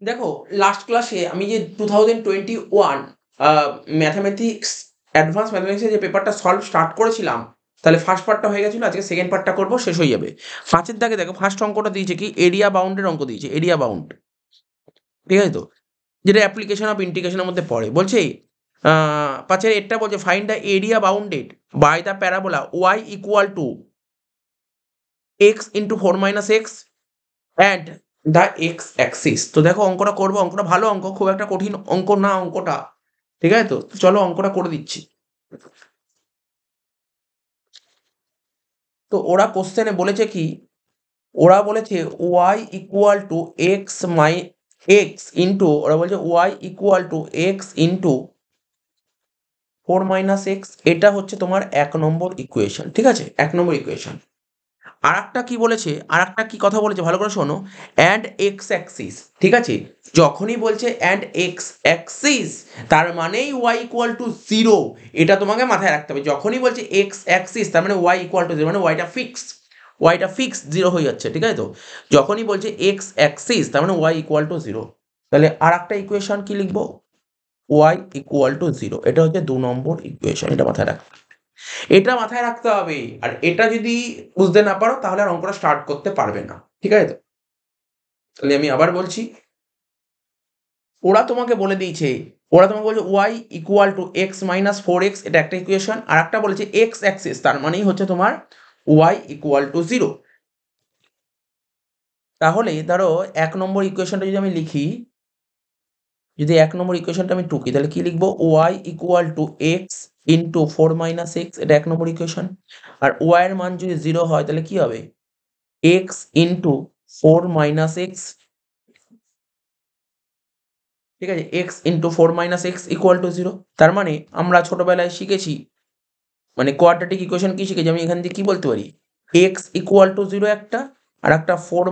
দেখো, লাস্ট ক্লাসে আমি যে 2021 ম্যাথামেটিক্স অ্যাডভান্স ম্যাথামেটিক্সের যে পেপারটা সলভ স্টার্ট করেছিলাম, তাহলে ফার্স্ট পার্টটা হয়ে গেছিল, আজকে সেকেন্ড পার্টটা করবো, শেষ হয়ে যাবে। 5-এর দাগে দেখো, ফার্স্ট অঙ্কটা দিয়েছে কি, এরিয়া বাউন্ডের অঙ্ক দিয়েছে, এরিয়া বাউন্ড, ঠিক আছে তো, যেটা অ্যাপ্লিকেশন অফ ইন্টিগ্রেশনের মধ্যে পড়ে। বলছে 5-এর এটা বলছে find the area bounded by the parabola y equal to x into 4 - x and the x axis. তো দেখো অঙ্কটা করবো, অঙ্কটা ভালো অঙ্ক, খুব একটা কঠিন অঙ্ক না অঙ্কটা, ঠিক আছে তো। চলো অঙ্কটা করে দিচ্ছি। তো ওরা কোশ্চেনে বলেছে কি, ওরা বলেছে y equal to x into, ওরা বলছে y equal to x into 4 - x, এটা হচ্ছে তোমার 1 নম্বর ইকুয়েশন, ঠিক আছে, 1 নম্বর ইকুয়েশন। আরেকটা কি বলেছে, আরেকটা কি কথা বলেছে ভালো করে শোনো, অ্যান্ড এক্স অ্যাক্সিস, ঠিক আছে। যখনই বলছে অ্যান্ড এক্স অ্যাক্সিস, তার মানেই ওয়াই ইকুয়াল টু 0, এটা তোমাকে মাথায় রাখতে হবে। যখনই বলছে এক্স অ্যাক্সিস তার মানে ওয়াই ইকুয়াল টু 0, মানে ওয়াইটা ফিক্স 0 হয়ে যাচ্ছে, ঠিক আছে তো। যখনই বলছে এক্স অ্যাক্সিস তার মানে ওয়াই ইকুয়াল টু 0। তাহলে আর একটা ইকুয়েশন কি লিখবো, ওয়াই ইকুয়াল টু 0, এটা হচ্ছে 2 নম্বর ইকুয়েশন, এটা মাথায় রাখতে, এটা মাথায় রাখতে হবে। আর এটা যদি বুঝতে না পারো তাহলে আর অঙ্কটা স্টার্ট করতে পারবে না, ঠিক আছে তো। তাহলে আমি আবার বলছি, ওরা তোমাকে বলে দিয়েছে, ওরা তোমাকে বলছে y equal to x minus 4x, এটা একটা ইকুয়েশন। আর একটা বলেছে এক্স অ্যাক্সিস, তার মানেই হচ্ছে তোমার ওয়াই ইকুয়াল টু 0। তাহলে ধরো 1 নম্বর ইকুয়েশনটা যদি আমি লিখি, যদি 1 নম্বর ইকুয়েশনটা আমি টুকি, তাহলে কি লিখবো, y equal to x into 4 - x, এটা 1 নম্বর ইকুয়েশন। আর ওয়াই এর মান যদি 0 হয় তাহলে কি হবে, এক্স ইন্টু 4 - এক্স, ঠিক আছে, x into 4 - x equal to 0। তার মানে আমরা ছোটবেলায় শিখেছি, মানে কোয়াড্রেটিক ইকুয়েশন কি শিখেছি, আমি এখান থেকে কি বলতে পারি, এক্স ইকুয়াল টু 0 একটা, আর একটা 4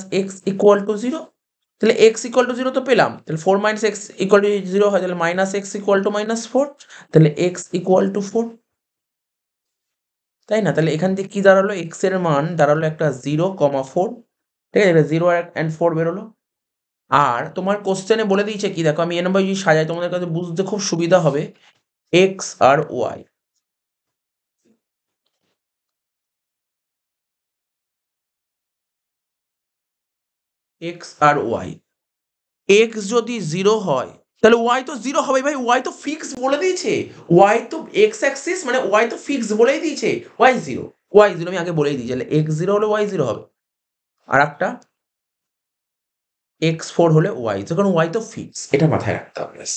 - এক্স ইকুয়াল টু 0। তাহলে এক্স ইকুয়াল টু 0 তো পেলাম, তাহলে 4 - এক্স ইকুয়াল টু 0 হয়, তাহলে মাইনাস এক্স ইকুয়াল টু -4, তাহলে এক্স ইকুয়াল টু 4, তাই না। তাহলে এখান থেকে কি দাঁড়ালো, এক্স এর মান দাঁড়ালো একটা 0, 4, ঠিক আছে, 0 অ্যান্ড 4 বেরোলো। আর তোমার কোশ্চেনে বলে দিয়েছে কি, দেখো আমি এরকম ভাবে যদি সাজাই তোমাদের কাছে বুঝতে খুব সুবিধা হবে, এক্স আর ওয়াই, এক্স আর ওয়াই, এক্স যদি 0 হয় তাহলে ওয়াই তো 0 হবে ভাই, ওয়াই তো ফিক্স বলে দিয়েছে, ওয়াই তো এক্স অ্যাক্সিস মানে ওয়াই তো ফিক্স বলেই দিয়েছে, ওয়াই 0, ওয়াই 0 আমি আগে বলেই দিয়েছি, তাহলে এক্স 0 হলে ওয়াই 0 হবে। আর একটা এক্স 4 হলে ওয়াই, যখন ওয়াই তো ফিক্স, এটা মাথায় রাখতে হবে ব্যাস।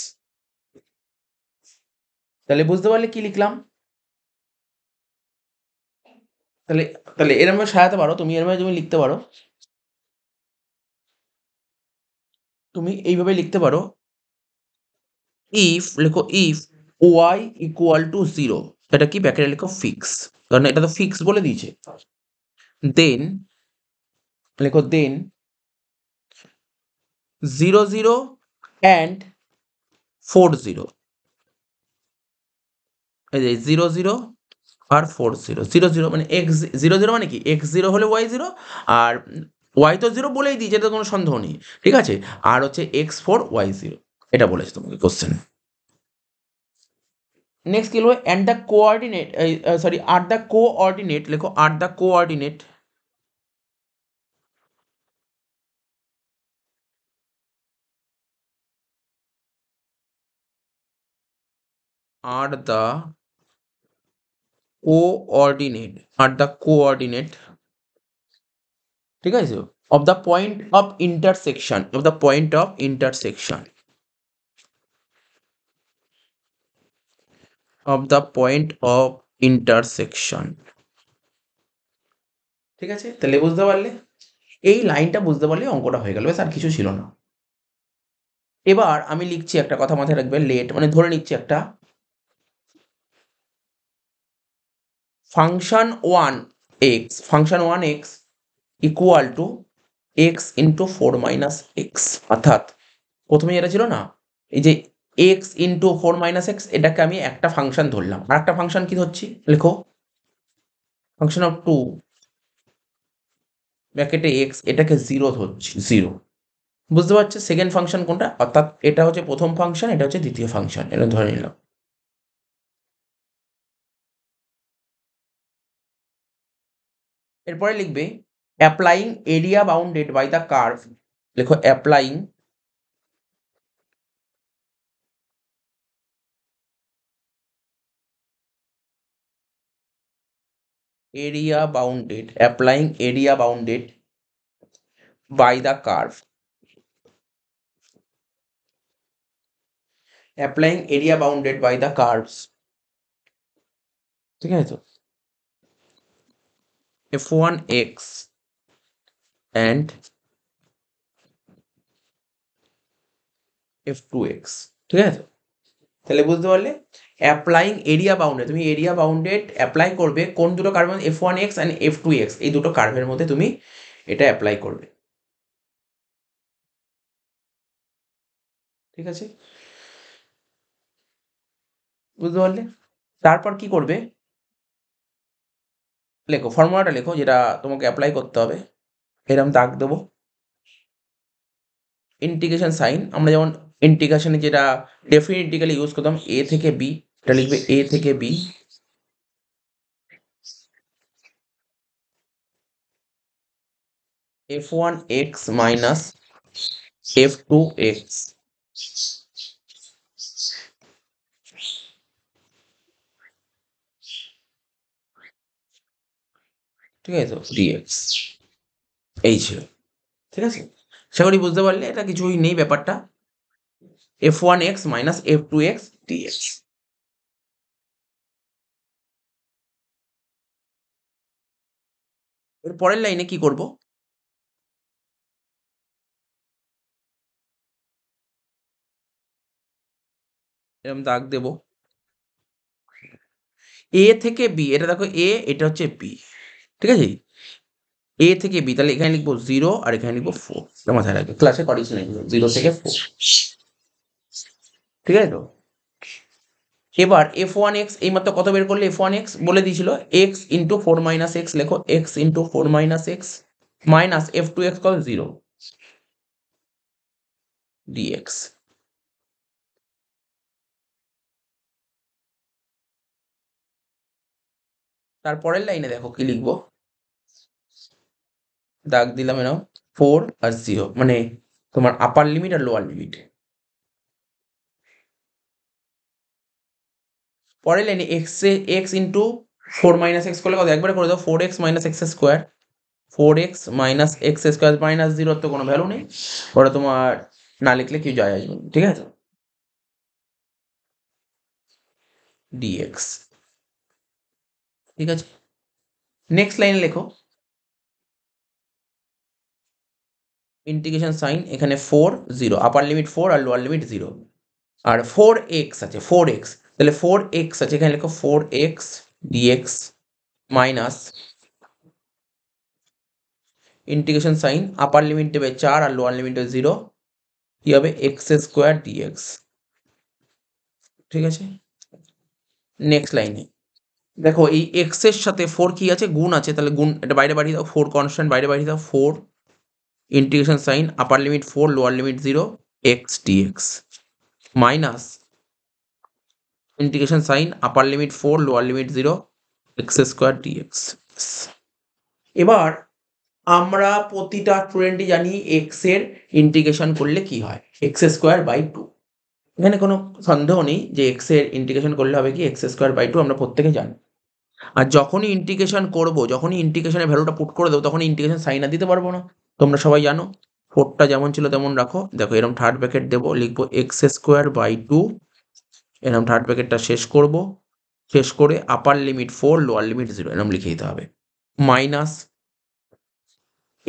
তাহলে বুঝতে পারলে কি লিখলাম। তাহলে তাহলে এরম ভাবে সাজাতে পারো তুমি, এরম ভাবে তুমি লিখতে পারো, তুমি এইভাবে লিখতে পারো, ইফ লেখো, ইফ ওয়াই ইকুয়াল টু 0, এটা কি ব্যাকেটে লেখো ফিক্স, কারণ এটা তো ফিক্স বলে দিয়েছে। দেন লেখো, দেন 0, 0 অ্যান্ড 4, 0, এই যে 0, 0 আর 4, 0, 0, 0 মানে এক্স 0, 0 মানে কি, এক্স 0 হলে ওয়াই 0, আর ওয়াই তো 0 বলেই দিয়েছে, এটা কোনো সন্দেহ নেই, ঠিক আছে। আর হচ্ছে এক্স 4 ওয়াই 0, এটা বলেছে তোমাকে কোশ্চেন। নেক্সট কি লিখবে, অ্যান্ড দ্য কোঅর্ডিনেট, সরি আর দ্য কোঅর্ডিনেট, লেখো আর দ্য কোঅর্ডিনেট, আর দ্য কোঅর্ডিনেট, আর দ্য কোঅর্ডিনেট, ঠিক আছে, of the point of intersection, of the point of intersection, of the point of intersection, ঠিক আছে। তাহলে বুঝতে পারলে, এই লাইনটা বুঝতে পারলে অঙ্কটা হয়ে গেল, ব্যাস আর কিছু ছিল না। এবার আমি লিখছি, একটা কথা মাথায় রাখবে, লেট মানে ধরে নিচ্ছি একটা function 1 x, function 1 x equal to x into 4 - x, অর্থাৎ প্রথমে যেটা ছিল না, এই যে এক্স ইন্টু 4 - এক্স, এটাকে আমি একটা ফাংশন ধরলাম, আর একটা ফাংশন কি ধরছি, লেখো ফাংশন অফ 2 ব্র্যাকেটে এক্স, এটাকে 0 ধরছি, 0, বুঝতে পারছো সেকেন্ড ফাংশন কোনটা, অর্থাৎ এটা হচ্ছে প্রথম ফাংশন, এটা হচ্ছে দ্বিতীয় ফাংশন, এটা ধরে নিলাম। এরপরে লিখবে applying area bounded by the curve, লেখো applying area bounded by the curve, applying area bounded by the curves, ঠিক আছে তো, f1x and f2x, ঠিক আছে তো? তাহলে বুঝতে পারলে অ্যাপ্লাইং এরিয়া বাউন্ডেড, তুমি এরিয়া বাউন্ডেড অ্যাপ্লাই করবে কোন দুটো কার্ভের, f1x অ্যান্ড f2x, এই দুটো কার্ভের মধ্যে তুমি এটা অ্যাপ্লাই করবে, ঠিক আছে? বুঝতে পারলে? তারপর কি করবে, লেখো ফর্মুলাটা লেখো যেটা তোমাকে অ্যাপ্লাই করতে হবে, এরকম দাগ দেবো, ইন্টিগ্রেশন সাইন, আমরা যেমন ইন্টিগ্রেশনে যেটা ডেফিনিট ইন্টিগ্রালে ইউজ করতাম, এ থেকে বি, এটা লিখবে এ থেকে বি, f1x মাইনাস f2x, ঠিক আছে তো, dx, এই ছিল, ঠিক আছে? আশা করি বুঝতে পারলে, এটা কিছুই নেই ব্যাপারটা, f1x মাইনাস f2x dx। এর পরের লাইনে কি করব, এরকম দাগ দেব, এ থেকে বি, এটা দেখো এ, এটা হচ্ছে বি, ঠিক আছে? এ থেকে বি, তাহলে এখানে লিখবো 0 আর এখানে লিখবো 4, এটা মাথায় রাখবে, ক্লাসে করেছি না 0 থেকে 4, ঠিক আছে তো? এবার f1x এইমাত্র কত বের করলে, f1x বলে দিয়েছিল x ইন্টু 4 মাইনাস এক্স, লেখো x into 4 minus x minus f2x কত 0 dx। তারপরের লাইনে দেখো কি লিখবো, দাগ দিলাম এরকম 4 আর 0, মানে তোমার আপার লিমিট আর লোয়ার লিমিট। পরের লাইনে x ইন্টু 4 মাইনাস এক্স করলে কত, একবারে করে দাও, 4x minus x square, 4x minus x square minus 0 তো কোনো ভ্যালু নেই, ওটা তোমার না লিখলে কি যায় আসবে, ঠিক আছে? dx, ঠিক আছে? নেক্সট লাইনে লেখো ইন্টিগ্রেশন সাইন, এখানে 4 0, আপার লিমিট 4 আর লোয়ার লিমিট 0, আর 4x আছে, 4x, তাহলে 4x আছে, এখানে লেখো 4x dx minus integration sign, আপার লিমিট দেবে 4 আর লোয়ার লিমিট দেবে 0, কি হবে এক্স স্কোয়ার dx, ঠিক আছে? নেক্সট লাইনে দেখো এই এক্স এর সাথে 4 কি আছে, গুণ আছে, তাহলে গুণ এটা বাইরে বাড়িয়ে দাও, 4 কনস্ট্যান্ট বাইরে বাড়িয়ে দাও, 4 ইন্টিগ্রেশন সাইন, আপার limit 4 lower limit 0 x dx minus integration sign, আপার limit 4 lower limit 0 x square dx। এবার আমরা প্রতিটা স্টুডেন্টই জানি এক্স এর ইন্টিগ্রেশন করলে কি হয়, এক্স স্কোয়ার বাই 2, এখানে কোনো সন্দেহ নেই যে এক্স এর ইন্টিগ্রেশন করলে হবে কি এক্স স্কোয়ার বাই 2, আমরা প্রত্যেকে জানি। আর যখনই ইন্টিগ্রেশন করব, যখনই ইন্টিগ্রেশনের ভ্যালুটা পুট করে দেবো, তখনই ইন্টিগ্রেশন সাইন আর দিতে পারবো না, তোমরা সবাই জানো। 4টা যেমন ছিল তেমন রাখো, দেখো এরকম থার্ড ব্র্যাকেট দেবো, লিখবো এক্স স্কোয়ার বাই 2, এরকম থার্ড ব্র্যাকেটটা শেষ করব, শেষ করে আপার লিমিট 4 লোয়ার লিমিট 0 এরকম লিখে দিতে হবে, মাইনাস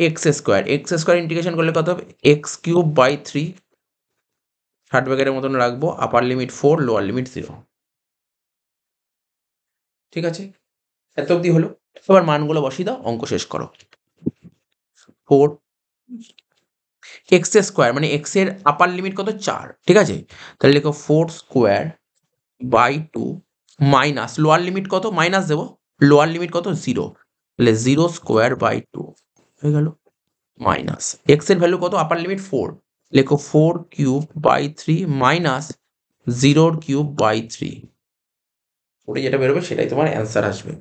এক্স স্কোয়ার ইন্টিগ্রেশন করলে কত হবে, এক্স কিউব বাই 3, থার্ড ব্র্যাকেটের মতন রাখবো, আপার লিমিট 4 লোয়ার লিমিট 0, ঠিক আছে? এত অবধি হলো, এবার মানগুলো বসিয়ে দাও, অঙ্ক শেষ করো। 4 এক্স স্কোয়ার মানে এক্স এর আপার লিমিট কত 4, ঠিক আছে? তাহলে লিখো 4 square by 2 minus lower limit কত, মাইনাস দেবো, লোয়ার লিমিট কত 0, তাহলে 0 স্কোয়ার বাই 2 হয়ে গেল, মাইনাস এক্স এর ভ্যালু কত, আপার লিমিট 4, লেখো 4³/3 মাইনাস 0³/3, ওটা যেটা বেরোবে সেটাই তোমার অ্যান্সার আসবে।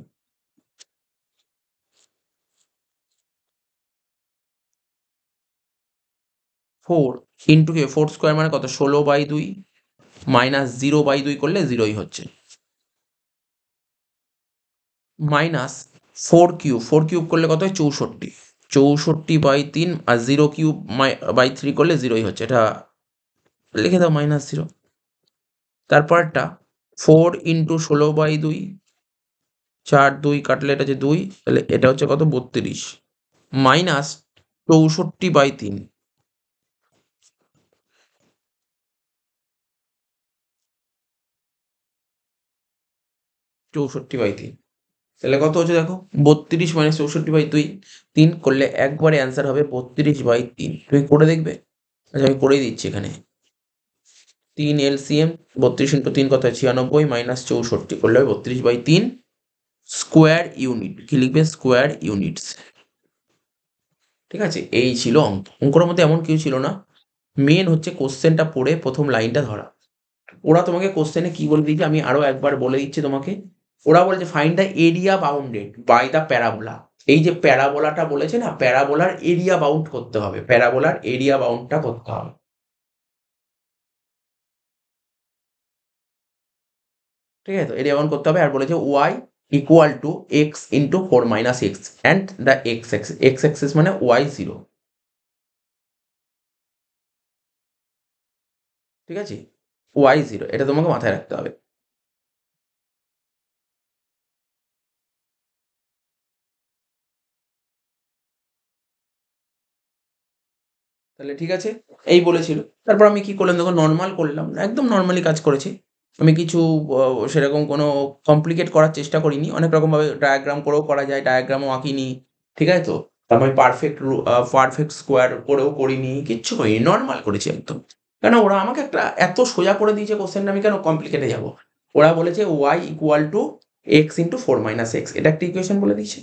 4 ইন্টু কে 4² মানে কত 16/2 মাইনাস 0/2 করলে 0ই হচ্ছে, মাইনাস 4³ করলে কত হয় 64, 64/3 আর 0³/3 করলে 0ই হচ্ছে, এটা লিখে দাও -0। তারপরটা 4 ইন্টু 16/2, 4 2 কাটলে এটা হচ্ছে 2, তাহলে এটা হচ্ছে কত 32 মাইনাস 64/3, 64/3, তাহলে কত হচ্ছে দেখো 32 মাইনাস 64/2, 3 করলে একবারে অ্যান্সার হবে 32/3। তুমি করে দেখবে? আচ্ছা আমি করেই দিচ্ছি এখানে। 3 এলসিএম 32 ইন্টু 3 কত হয় 96 মাইনাস 64 করলে হবে 32/3 স্কোয়ার ইউনিট। কি লিখবে? Square units. ঠিক আছে, এই ছিল অঙ্ক। অঙ্কটার মধ্যে এমন কিছু ছিল না, মেন হচ্ছে কোশ্চেনটা পড়ে প্রথম লাইনটা ধরা। ওরা তোমাকে কোশ্চেনে কি বলে দিয়েছে আমি আরো একবার বলে দিচ্ছি তোমাকে। ওরা বলেছে find the area bounded by the parabola. এই যে প্যারাবোলাটা বলেছে না, প্যারাবোলার এরিয়া বাউন্ড করতে হবে, প্যারাবোলার এরিয়া বাউন্ডটা করতে হবে। ঠিক আছে, তো এরিয়া বাউন্ড করতে হবে। আর বলেছে y equal to x into 4 - x and the x axis, x axis মানে y0। ঠিক আছে, y0 এটা তোমাকে মাথায় রাখতে হবে। তাহলে ঠিক আছে, এই বলেছিল। তারপর আমি কি করলাম দেখো, নরমাল করলাম, একদম নরমালি কাজ করেছি। আমি কিছু সেরকম কোনো কমপ্লিকেট করার চেষ্টা করিনি। অনেক রকমভাবে ডায়াগ্রাম করেও করা যায়, ডায়াগ্রামও আঁকিনি। ঠিক আছে তো? তারপর আমি পারফেক্ট স্কোয়ার করেও করিনি, কিচ্ছু করিনি। নরমাল করেছি একদম। কেন ওরা আমাকে একটা এত সোজা করে দিয়েছে কোয়েশ্চেনটা, আমি কেন কমপ্লিকেটে যাবো? ওরা বলেছে y equal to x into 4 - x, এটা একটা ইকুয়েশন বলে দিয়েছে।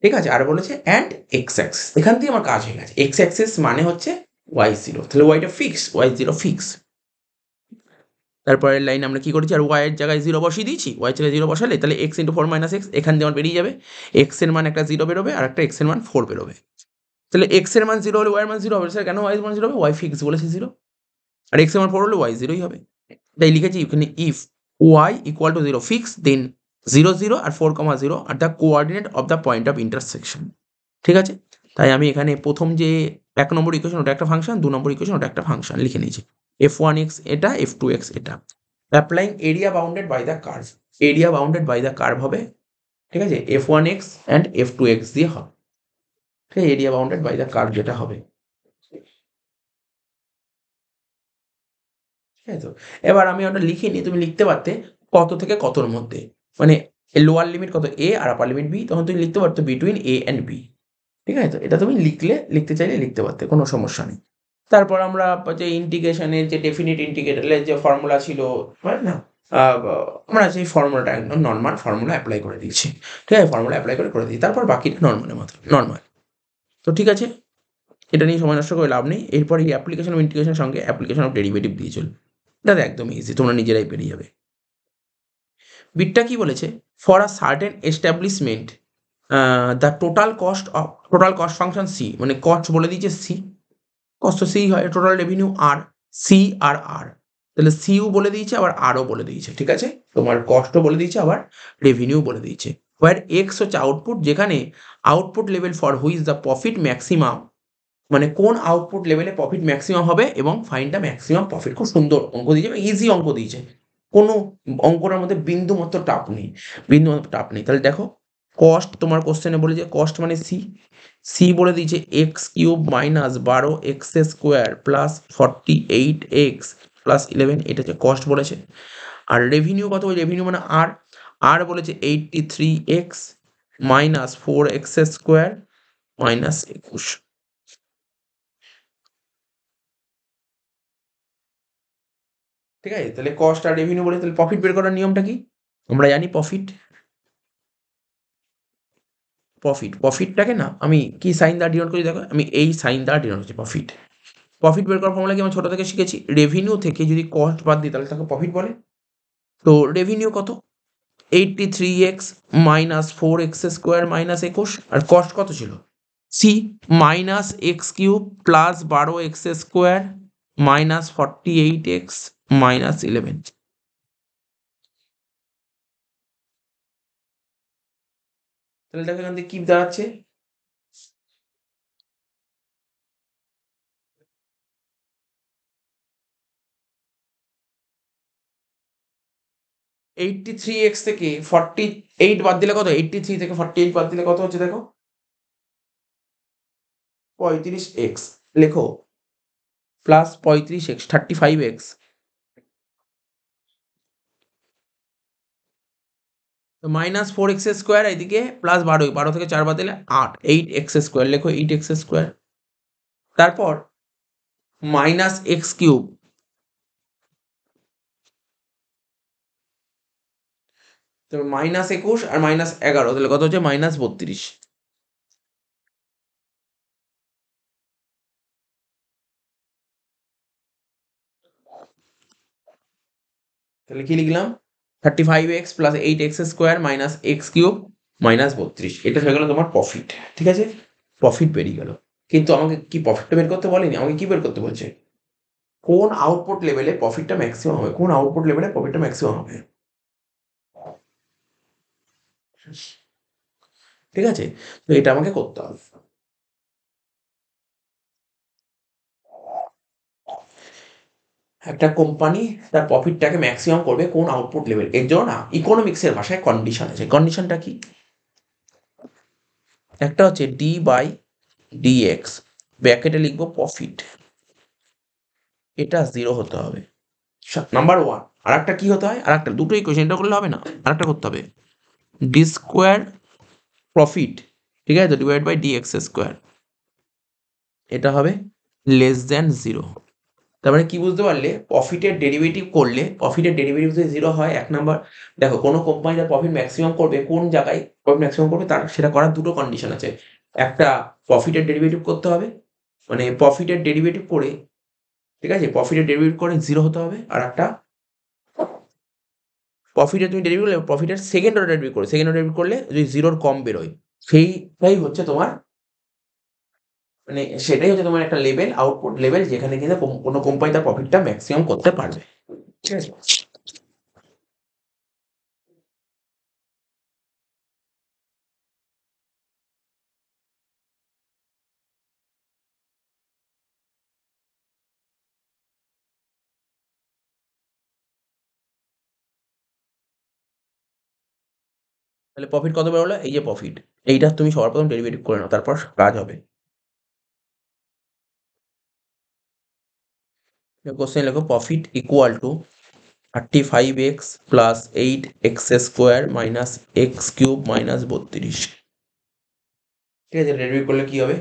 ঠিক আছে? আর বলেছে অ্যান্ড এক্স অ্যাক্সিস। এখান থেকে আমার কাজ হয়ে গেছে। এক্স অ্যাক্সিস মানে হচ্ছে y0, তাহলে y টা ফিক্স, y0 ফিক্স। তারপরের লাইন আমরা কি করেছি, আর y এর জায়গায় 0 বসিয়ে দিয়েছি। y এর জায়গায় 0 বসালে তাহলে x ইন্টু 4 - এক্স এখান দিয়ে আমার বেরিয়ে যাবে। x এর মান একটা 0 বেরোবে আর একটা x এর মান 4 বেরোবে। তাহলে x এর মান 0 হলে y এর মান 0 হবে। স্যার কেন y এর মান 0 হবে? y ফিক্স বলেছে 0, আর x এর মান 4 হলে y 0ই হবে। তাই লিখেছি এখানে if y equal to 0 fix then 0 0 আর 4, 0 আর the coordinate of the point of intersection. ঠিক আছে, তাই আমি এখানে প্রথম যে 1 নম্বর ইকুয়েশন ওটা একটা ফাংশন, 2 নম্বর ইকুয়েশন ওটা একটা ফাংশন লিখে নিয়েছি। f1x এটা, f2x এটা। Applying area bounded by the curve, area bounded by the curve হবে। ঠিক আছে, f1x অ্যান্ড f2x দিয়ে হবে। ঠিক আছে, area bounded by the curve যেটা হবে। ঠিক আছে তো, এবার আমি ওটা লিখিনি, তুমি লিখতে পারতে কত থেকে কতর মধ্যে, মানে লোয়ার লিমিট কত a আর আপার লিমিট b, তখন তুমি লিখতে পারতো বিটুইন a অ্যান্ড b। ঠিক আছে, তো এটা তুমি লিখতে চাইলে লিখতে পারতে, কোনো সমস্যা নেই। তারপর আমরা যে ইন্টিগ্রেশনের যে ডেফিনিট ইন্টিগ্রেটরের যে ফর্মুলা ছিল, হয় না, আমরা সেই ফর্মুলাটা একদম নর্মাল ফর্মুলা অ্যাপ্লাই করে দিয়েছি। ঠিক আছে, ফর্মুলা অ্যাপ্লাই করে দিই, তারপর বাকিটা নর্মালের মতো নর্মাল। তো ঠিক আছে, এটা নিয়ে সময় নষ্ট করে লাভ নেই। এরপর এই অ্যাপ্লিকেশন অফ ইন্টিগ্রেশনের সঙ্গে অ্যাপ্লিকেশন অফ ডেরিভেটিভ দিয়ে চলবে। এটা একদম ইজি, তোমরা নিজেরাই পেরিয়ে যাবে। বিটটা কি বলেছে, for a certain establishment the total cost function C, মানে কস্ট বলে দিয়েছে সি, কস্ট তো সেই হয়, টোটাল রেভিনিউ আর, সি আর আর, তাহলে সিও বলে দিয়েছে আবার আরও বলে দিয়েছে। ঠিক আছে, তোমার কস্টও বলে দিয়েছে আবার রেভিনিউ বলে দিয়েছে। হোয়ার এক্স হচ্ছে আউটপুট, যেখানে output level for which the profit maximum, মানে কোন আউটপুট লেভেলে প্রফিট ম্যাক্সিমাম হবে এবং ফাইন্ড দ্য ম্যাক্সিমাম প্রফিট। খুব সুন্দর অঙ্ক দিয়েছে, ইজি অঙ্ক দিয়েছে, কোনো অঙ্কটার মধ্যে বিন্দু মাত্র টাফ নেই, বিন্দু মাত্র টাফ নেই। তাহলে দেখো, কস্ট তোমার কোশ্চেনে বলেছে কস্ট মানে সি, সি বলে দিয়েছে x³ minus 12x² plus 48x plus 11, এটা হচ্ছে কস্ট বলেছে। আর রেভিনিউ কত, ওই রেভিনিউ মানে আর, আর বলেছে 83x মাইনাস 4x² মাইনাস 21। ঠিক আছে, তাহলে কস্ট আর রেভিনিউ বলে, তাহলে প্রফিট বের করার নিয়মটা কি? আমরা জানি প্রফিটটাকে না আমি কি সাইন দ্বারা ডিনোট করি, দেখো আমি এই সাইন দ্বারা ডিনোট করছি প্রফিট। প্রফিট বের করার ফর্মুলা কি আমরা ছোট থেকে শিখেছি, রেভিনিউ থেকে যদি কস্ট বাদ দিই তাহলে তাকে প্রফিট বলে। তো রেভিনিউ কত, 83x minus 4x square minus 21, আর কস্ট কত ছিল, C minus x cube plus 12x square minus 48x minus 11। তাহলে দেখো এখান থেকে কি দাঁড়াচ্ছে, $83 থেকে 48 বাদ দিলে কত, 83 থেকে 48 বাদ দিলে কত হচ্ছে দেখো, 35x, লেখো প্লাস 35x 35x, তো মাইনাস 4x স্কোয়ার, এইদিকে প্লাস 12 থেকে 4 বাদ দিলে 8, 8x স্কোয়ার, লেখো 8x স্কোয়ার, তারপর মাইনাস এক্স কিউব, তারপর মাইনাস 21 আর মাইনাস 11, তাহলে কত হচ্ছে মাইনাস 32। তাহলে কি লিখলাম, 35x plus 8x square minus x cube minus 32, এটা হয়ে গেল তোমার প্রফিট। ঠিক আছে, প্রফিট বেরিয়ে গেল, কিন্তু আমাকে কি প্রফিটটা বের করতে বলেনি, আমাকে কি বের করতে বলছে, কোন আউটপুট লেভেলে প্রফিটটা ম্যাক্সিমাম হবে, কোন আউটপুট লেভেলে প্রফিটটা ম্যাক্সিমাম হবে। ঠিক আছে, তো এটা আমাকে করতে হবে। একটা কোম্পানি তার প্রফিটটাকে ম্যাক্সিমাম করবে কোন আউটপুট লেভেল, এর জন্য না ইকোনমিক্সের ভাষায় কন্ডিশন আছে। কন্ডিশনটা কি, একটা হচ্ছে ডি বাই ডিএক্স, ব্র্যাকেটে লিখবো প্রফিট, এটা 0 হতে হবে, নাম্বার 1। আর একটা কি হতে হয়, আর একটা দুটো ইকুয়েশন, এটা করলে হবে না, আর একটা করতে হবে ডি স্কোয়ার প্রফিট, ঠিক আছে, তো ডিভাইড বাই ডিএক্স স্কোয়ার, এটা হবে লেস দ্যান 0। তার মানে কি বুঝতে পারলে, প্রফিটের ডেরিভেটিভ করলে, প্রফিটের ডেরিভেটিভ যদি 0 হয়, এক নাম্বার দেখো কোনো কোম্পানি তার প্রফিট ম্যাক্সিমাম করবে কোন জায়গায়, প্রফিট ম্যাক্সিমাম করবে তার সেটা করার দুটো কন্ডিশন আছে, একটা প্রফিটের ডেরিভেটিভ করতে হবে, মানে প্রফিটের ডেরিভেটিভ করে, ঠিক আছে, প্রফিটের ডেরিভেটিভ করে 0 হতে হবে, আর একটা প্রফিটের তুমি ডেরিভেটিভ করলে প্রফিটের সেকেন্ড অর্ডার ডেরিভেটিভ করে, সেকেন্ড অর্ডার ডেরিভেটিভ করলে যদি 0-র কম বেরোয়, সেইটাই হচ্ছে তোমার, মানে সেটাই হচ্ছে তোমার একটা লেভেল, আউটপুট লেভেল, যেখানে কিনা কোনো কোম্পানি তার প্রফিটটা ম্যাক্সিমাম করতে পারবে। ঠিক আছে, তাহলে প্রফিট কত বেরোলো, এই যে প্রফিট, এইটা তুমি সবার প্রথম ডেরিভেটিভ করে নাও, তারপর কাজ হবে। কোশ্চেন লেখো profit equal to 35x plus 8x square minus x cube minus 32। ঠিক আছে, ডেরিভেটিভ করলে কি হবে,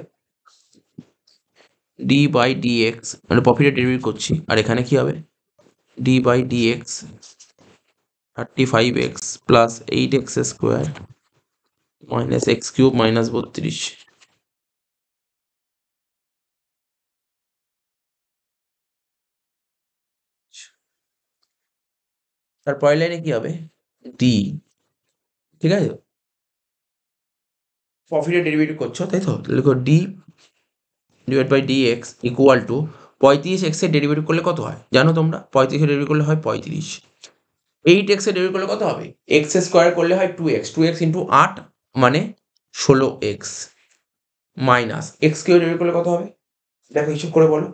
ডি বাই ডিএক্স, মানে প্রফিটের ডেরিভেটিভ করছি, আর এখানে কি হবে, d by dx 35x plus 8x square minus x cube minus 32। তার পরের লাইনে কি হবে, ডি, ঠিক আছে, প্রফিটের ডেরিভেটিভ করছো তাই তো, লিখো d divide by dx equal to 35x এর ডেরিভেটিভ করলে কত হয় জানো তোমরা, 35 এর ডেরিভেটিভ করলে হয় 35, 8x এর ডেরিভেটিভ করলে কত হবে, এক্স স্কোয়ার করলে হয় 2x, 2x ইন্টু 8 মানে 16x minus x Q derivative করলে কত হবে, দেখো হিসেব করে বলো,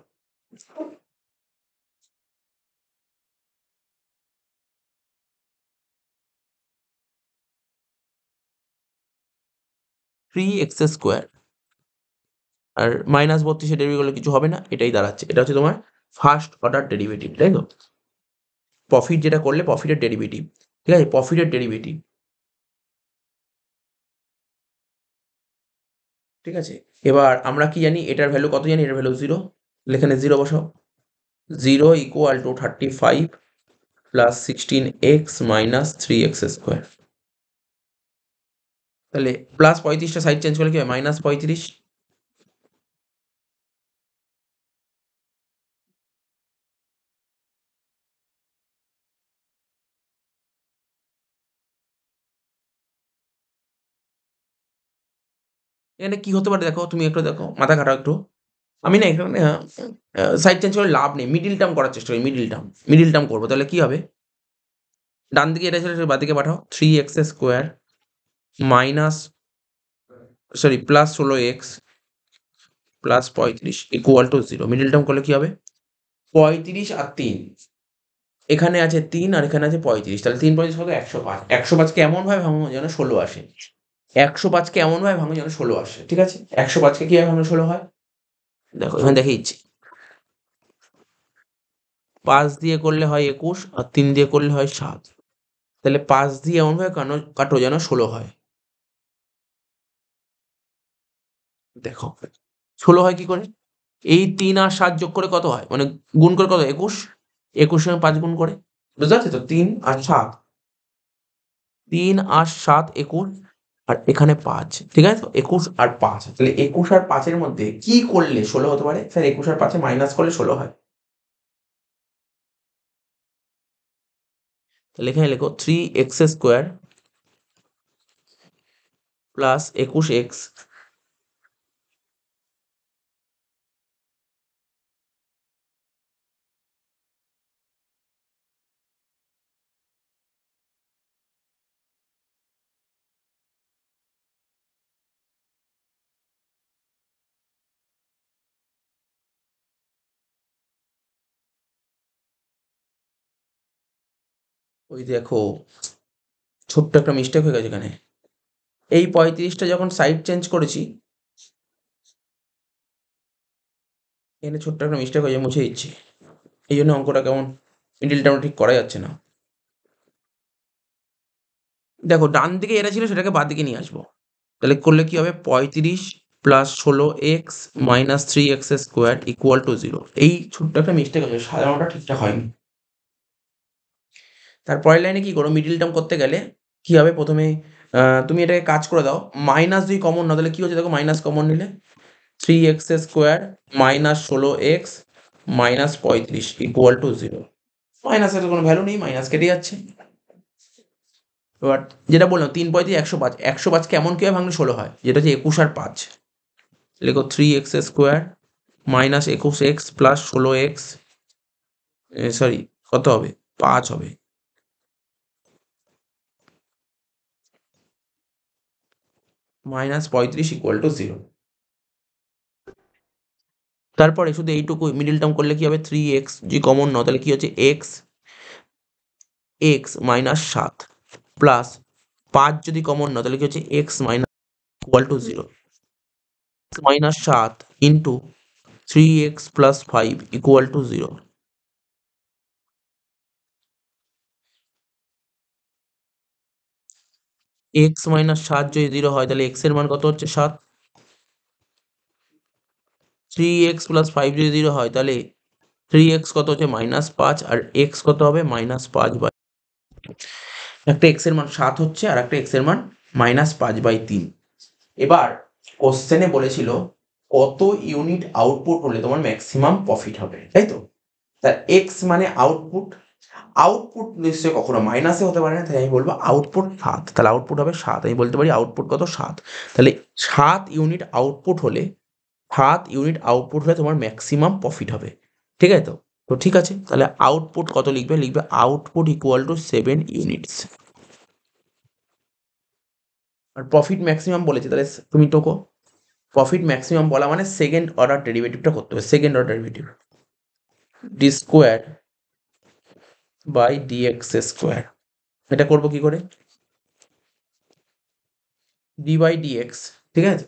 3x স্কোয়ার, আর মাইনাস 32 এর ডেরিভেটিভ করলে কিছু হবে না, এটাই দাঁড়াচ্ছে, এটা হচ্ছে তোমার ফার্স্ট অর্ডার ডেরিভেটিভ, তাই তো, প্রফিট যেটা করলে প্রফিটের ডেরিভেটিভ, ঠিক আছে, প্রফিটের ডেরিভেটিভ। ঠিক আছে, এবার আমরা কি জানি, এটার ভ্যালু কত জানি, এটার ভ্যালু 0, এখানে 0 বসাও, 0 equal to 35 plus 16x minus 3x square, তাহলে প্লাস 35টা সাইড চেঞ্জ করলে কি হয়, মাইনাস 35, এখানে কি হতে পারে দেখো, তুমি একটু দেখো, মাথা খাটাও একটু। আমি না এখানে সাইড চেঞ্জ করে লাভ নেই। মিডল টার্ম করার চেষ্টা করি, মিডল টার্ম। মিডল টার্ম করবো। তাহলে কি হবে? ডান দিকে এটা ছিল সেটা বাঁদিকে পাঠাও। 3x square minus plus 16x plus 35 equal to 0। Middle term করলে কি হবে? 35 আর 3। এখানে আছে 3 আর এখানে আছে 35। তাহলে 3 35 কত? 105। 105 কে এমনভাবে ভাঙবো যেন 16 আসে। 105 কে এমনভাবে ভাঙবো যেন 16 আসে। ঠিক আছে? 105 কে কিভাবে ভাঙলে 16 হয়? দেখো এখানে দেখিয়ে দিচ্ছি। 5 দিয়ে করলে হয় 21 আর 3 দিয়ে করলে হয় 7। তাহলে 5 দিয়ে এমনভাবে কাটো যেন 16 হয়। দেখো 16 হয় কি করে? এই 3 আর 7 যোগ করে কত হয়? মানে গুণ করে কত? 21। 21 এর সঙ্গে 5 গুণ করে। বুঝতে পারছো তো? 3 আর 7। 3 আর 7 21 আর এখানে 5। ঠিক আছে তো? 21 আর 5। তাহলে 21 আর 5 এর মধ্যে কি করলে 16 হতে পারে? স্যার 21 আর 5 এ মাইনাস করলে 16 হয়। তাহলে এখানে লেখো 3x স্কোয়ার প্লাস 21x ওই দেখো ছোট্ট একটা মিস্টেক হয়ে গেছে এখানে। এই 35টা যখন সাইড চেঞ্জ করেছি, এখানে ছোট্ট একটা মিস্টেক হয়েছে, মুছে দিচ্ছি। এই জন্য অঙ্কটা কেমন মিডল টার্মটা ঠিক করা যাচ্ছে না। দেখো ডান দিকে এটা ছিল সেটাকে বাঁ দিকে নিয়ে আসবো। তাহলে করলে কি হবে? 35 plus 16x minus 3x square equal to 0। এই ছোট্ট একটা মিস্টেক হয়েছে, সাজানোটা ঠিকঠাক হয়নি। তারপরের লাইনে কি করো? মিডল টার্ম করতে গেলে কি হবে? প্রথমে তুমি এটাকে কাজ করে দাও। মাইনাস যদি কমন নাও তাহলে কি হচ্ছে দেখো, মাইনাস কমন নিলে 3x square minus 16x minus 35 equal to 0। মাইনাসের কোনো ভ্যালু নেই, মাইনাস কেটে যাচ্ছে। এবার যেটা বললাম 3 35 105। 105 কেমন কিভাবে ভাঙলে 16 হয়? যেটা হচ্ছে 21 আর 5। লিখো 3x square minus 21x plus 16x, sorry কত হবে? 5 হবে। Minus 35 equal to 0। তারপরে শুধু এইটুকু মিডল টার্ম করলে কি হবে? 3x যদি কমন নাও তাহলে কি হচ্ছে? x মাইনাস 7 প্লাস 5 যদি কমন নাও তাহলে কি হচ্ছে? x minus equal to 0। Minus 7 into 3x plus 5 equal to 0। x minus 7 যদি 0 হয় তাহলে x এর মান কত হচ্ছে? 7। 3x প্লাস 5 যদি 0 হয় তাহলে 3x কত হচ্ছে? মাইনাস 5 আর x কত হবে? মাইনাস 5 বাই, একটা x এর মান 7 হচ্ছে আর একটা x এর মান মাইনাস 5/3। এবার কোশ্চেনে বলেছিল কত ইউনিট আউটপুট হলে তোমার ম্যাক্সিমাম প্রফিট হবে, তাই তো? তা x মানে আউটপুট। আউটপুট নিশ্চয়ই কখনো মাইনাসে হতে পারে না, তাই আমি বলবো আউটপুট 7। তাহলে আউটপুট হবে 7। আমি বলতে পারি আউটপুট কত? 7। তাহলে 7 ইউনিট আউটপুট হলে 7 ইউনিট আউটপুট হলে তোমার ম্যাক্সিমাম প্রফিট হবে। ঠিক আছে তো? তো ঠিক আছে, তাহলে আউটপুট কত লিখবে? লিখবে আউটপুট ইকুয়াল টু 7 ইউনিটস। আর প্রফিট ম্যাক্সিমাম বলেছে, তাহলে তুমি টোকো। প্রফিট ম্যাক্সিমাম বলা মানে সেকেন্ড অর্ডার ডেরিভেটিভটা করতে হবে। Second order derivative d square by dx square. এটা করবো কি করে? D by dx. ঠিক আছে?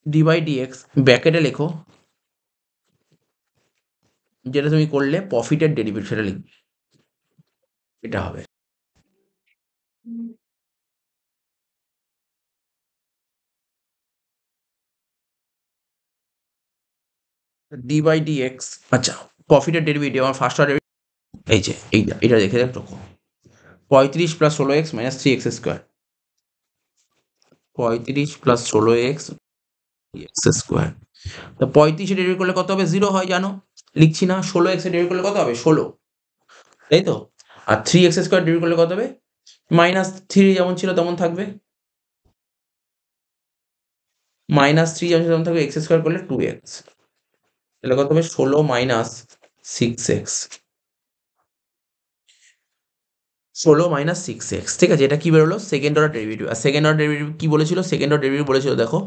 ডি বাই ডিএক্স ব্র্যাকেটে লেখো যেটা তুমি করলে প্রফিটের ডেরিভেটিভ, সেটা লিখবে। এটা হবে ডি বাই ডিএক্স। আচ্ছা, প্রফিটের ডেরিভেটিভ আমার ফার্স্ট অর্ডার, এই যে এইটা, এটা দেখে দেখো 35 plus 16x minus 3x square. 35 plus 16x x square. তা 35 ডেরিভেট করলে কত হবে? 0 হয় জানো, লিখছি না। 16x ডেরিভেট করলে কত হবে? 16, তাই তো? আর 3x স্কোয়ার ডেরিভেট করলে কত হবে? মাইনাস 3 যেমন ছিল তেমন থাকবে। মাইনাস থ্রি যেমন থাকবে এক্স স্কোয়ার করলে 2x, তাহলে কত হবে 16 মাইনাস 6x, 16 মাইনাস 6x। ঠিক আছে, এটা কি বেরোলো? Second order derivative. আর সেকেন্ড অর্ডার ডেরিভেটিভ কি বলেছিল? সেকেন্ড অর্ডার ডেরিভেটিভ বলেছিল দেখো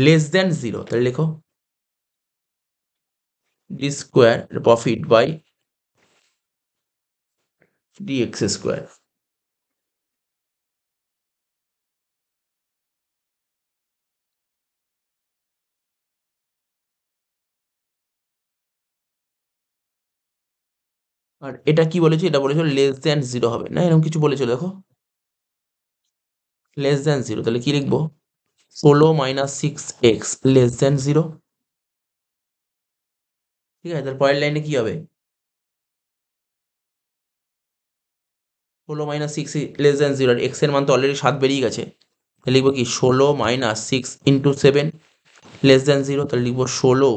লেস দেন জিরো, তাহলে লেখো d square profit by dx square. আর এটা কি বলেছে? এটা বলেছিল লেস দেন জিরো হবে না, এরকম কিছু বলেছিল দেখো, লেস দেন জিরো, তাহলে কি লিখবো? 16 minus 6x less than zero. ঠিক আছে, তার পরের লাইনে কি হবে? 16 মাইনাস 6 লেস দেন জিরো, আর এক্স এর মান তো অলরেডি 7 বেরিয়ে গেছে, তাহলে লিখবো কি 16 minus 6 into 7 less than zero, তাহলে লিখবো 16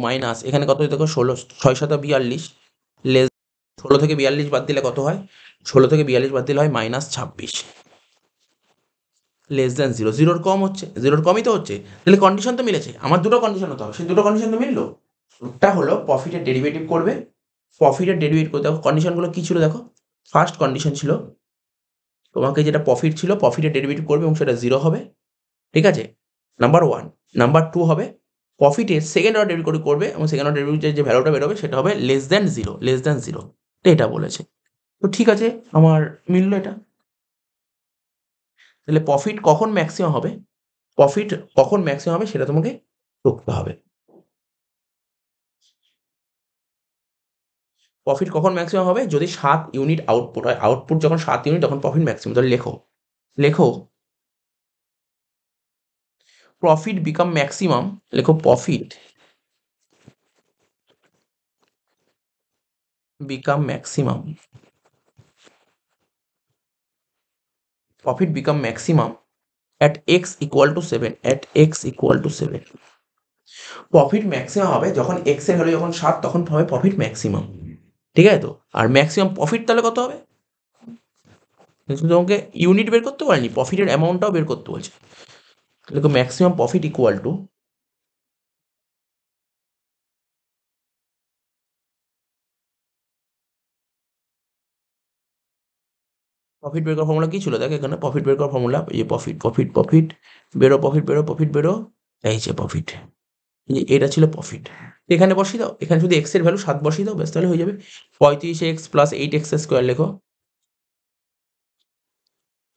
মাইনাস এখানে কত হয় দেখো, 16 6 7 42 লেস, 16 থেকে 42 বাদ দিলে কত হয়? 16 থেকে 42 বাদ দিলে হয় মাইনাস 26 লেস দেন জিরো। জিরোর কম হচ্ছে, জিরোর কমই তো হচ্ছে, তাহলে কন্ডিশন তো মিলেছে। আমার দুটো কন্ডিশন হতে হবে, সেই দুটো কন্ডিশন তো মিললো। একটা হলো প্রফিটের ডেরিভেটিভ করবে, প্রফিটের ডেরিভেটিভ করতে দেখো কন্ডিশনগুলো কি ছিল দেখো। ফার্স্ট কন্ডিশন ছিল তোমাকে যেটা প্রফিট ছিল, প্রফিটের ডেরিভেটিভ করবে এবং সেটা জিরো হবে। ঠিক আছে, নাম্বার ওয়ান। নাম্বার টু হবে প্রফিটের সেকেন্ড অর্ডার ডেরিভেটিভ করবে এবং সেকেন্ড অর্ডার ডেরিভেটিভ যে ভ্যালুটা বেরোবে সেটা হবে less than zero, less than zero. এটা বলেছে, তো ঠিক আছে আমার মিললো এটা। তাহলে প্রফিট কখন ম্যাক্সিমাম হবে, প্রফিট কখন ম্যাক্সিমাম হবে সেটা তোমাকে করতে হবে। প্রফিট কখন ম্যাক্সিমাম হবে? যদি 7 ইউনিট আউটপুট হয়, আউটপুট যখন 7 ইউনিট তখন প্রফিট ম্যাক্সিমাম। তাহলে লেখো, লেখো প্রফিট বিকাম ম্যাক্সিমাম, লেখো profit become maximum, profit become maximum at x equal to 7, at x equal to 7। Profit maximum হবে যখন x এর ভ্যালু যখন 7, তখন হবে প্রফিট ম্যাক্সিমাম। ঠিক আছে তো, আর ম্যাক্সিমাম প্রফিট তাহলে কত হবে? কিন্তু তোমাকে ইউনিট বের করতে পারিনি, প্রফিটের অ্যামাউন্টটাও বের করতে বলছে। দেখো maximum profit equal to, profit বের করার ফর্মুলা কি ছিল দেখো, এখানে প্রফিট বের করার ফর্মুলা এই যে প্রফিট প্রফিট প্রফিট বেরো, প্রফিট বেরো, প্রফিট বেরো, এই যে প্রফিট, এটা ছিল প্রফিট। এখানে বসিয়ে দাও, এখানে যদি এক্স এর ভ্যালু 7 বসিয়ে দাও, ব্যাস তাহলে হয়ে যাবে 35x প্লাস 8x স্কোয়ার। লেখো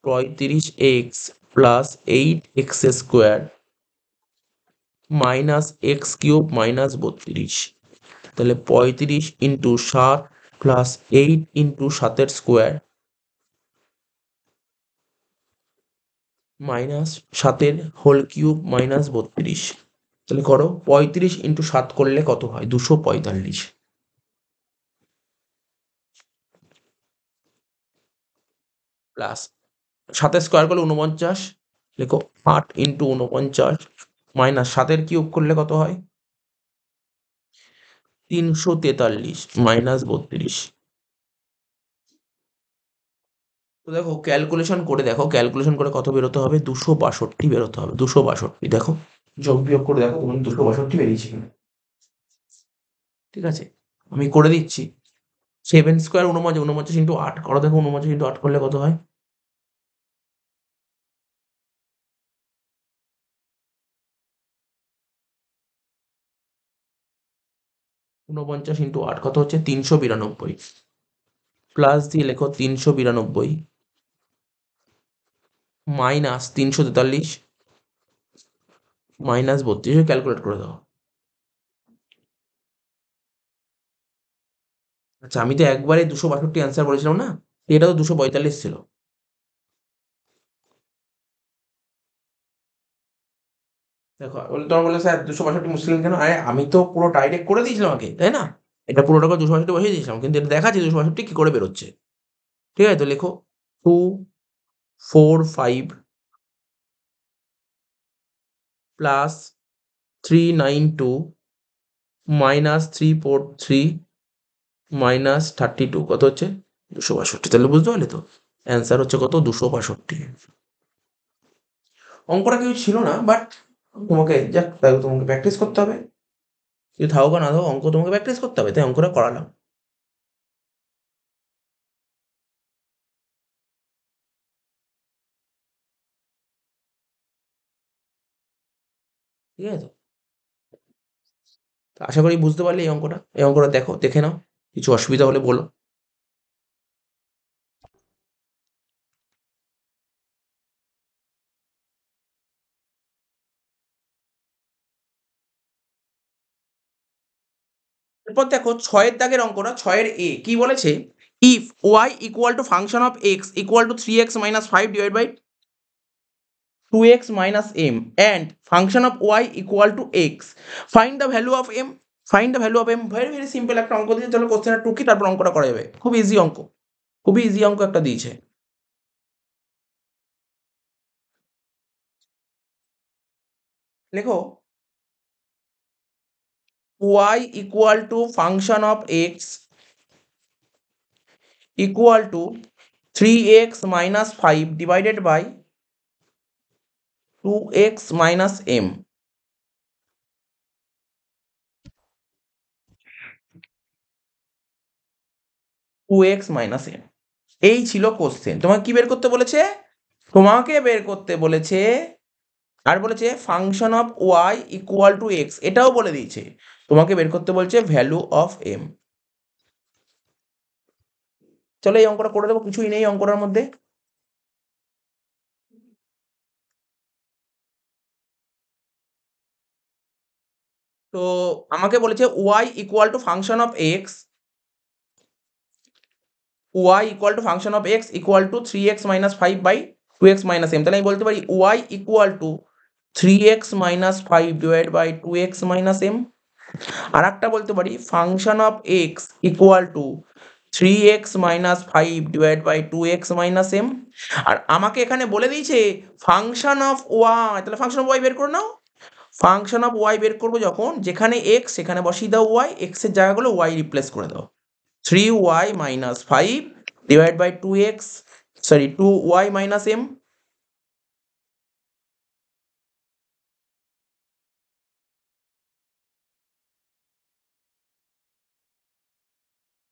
35x plus 8x square minus x cube minus 32। তাহলে 35 into 7 plus 8 into 7 square minus 7 whole cube minus 32। তাহলে করো 35 ইন্টু 7 করলে কত হয়? 245 প্লাস 7 স্কোয়ার করলে 49। লেখো 8 ইন্টু 49 মাইনাস 7 কিউব করলে কত হয়? 343 মাইনাস 32। তো দেখো ক্যালকুলেশন করে দেখো, ক্যালকুলেশন করে কত বেরোতে হবে? 262 বেরোতে হবে, 262। দেখো যোগ বিয়োগ করে দেখো তোমার 262 বেরিয়েছে কিনা। ঠিক আছে, আমি করে দিচ্ছি। 7 স্কোয়ার 49, 49 ইন্টু 8 করো, দেখো 49 ইন্টু 8 করলে কত হয়? 49 ইন্টু 8 কত হচ্ছে? 392 প্লাস দিয়ে লেখো 392 মাইনাস 343 -32 ক্যালকুলেট করে দাও। আচ্ছা আমি তো একবারে 262 অ্যান্সার বলেছিলাম না? এটা তো 245 ছিল। দেখো তোমার বললে স্যার 262 মুসলিম কেন? আরে আমি তো পুরো ডাইরেক্ট করে দিয়েছিলাম আগে, তাই না? এটা পুরোটাকে 262 বসিয়ে দিয়েছিলাম। কিন্তু এটা দেখাচ্ছে 262 কি করে বেরোচ্ছে। ঠিক আছে? তো লেখো 2, 4, 5 প্লাস 392 মাইনাস 343 মাইনাস 32 কত হচ্ছে? 262 তাহলে বুঝতে পারলে তো? অ্যান্সার হচ্ছে কত? 262। অঙ্কটা কিছু ছিল না বাট তোমাকে যাক তাহলে তোমাকে প্র্যাকটিস করতে হবে। কিছু থাকুক বা না থাকুক অঙ্ক তোমাকে প্র্যাকটিস করতে হবে। তাই অঙ্কটা করালাম। ঠিক আছে তো? তো আশা করি বুঝতে পারলে এই অঙ্কটা। এই অঙ্কটা দেখো, দেখে নাও। কিছু অসুবিধা হলে বলো। এরপর দেখো ৬ এর দাগের অঙ্কটা ৬ এর এ কি বলেছে? If y equal to function of x equal to 3x minus 5 divide by 2x minus m and function of y equal to x, find the value of m. Find the value of m. Very very simple একটা অঙ্ক দিয়েছে। চলো কোশ্চেনটা টুকি তারপর অঙ্কটা করা যাবে। খুব ইজি অঙ্ক, খুবই ইজি অঙ্ক একটা দিয়েছে। লেখো y equal to function of x equal to 3x minus 5 divided by 2x minus m। 2x minus m এই ছিল কোশ্চেন। তোমাকে কি বের করতে বলেছে? তোমাকে বের করতে বলেছে, আর বলেছে function of y equal to x, এটাও বলে দিয়েছে। তোমাকে বের করতে বলছে ভ্যালু অফ এম। চলো এই অঙ্কটা করে দেবো, কিছুই নেই অঙ্কটার মধ্যে। তো আমাকে বলেছে y equal to function of x, y equal to function of x equal to 3x minus 5 by 2x minus m। তাহলে আমি বলতে পারি y equal to 3x minus 5 divide by 2x minus m। আর একটা বলতে পারি function of x equal to 3x minus 5 divide by 2x minus m। আর আমাকে এখানে বলে দিয়েছে ফাংশন অফ ওয়াই, তাহলে ফাংশন অফ ওয়াই বের করে নাও। ফাংশন অফ ওয়াই বের করবো যখন, যেখানে এক্স সেখানে বসিয়ে দাও ওয়াই, এক্স এর জায়গাগুলো ওয়াই রিপ্লেস করে দাও। 3y minus 5 divide by 2x, sorry 2y minus m,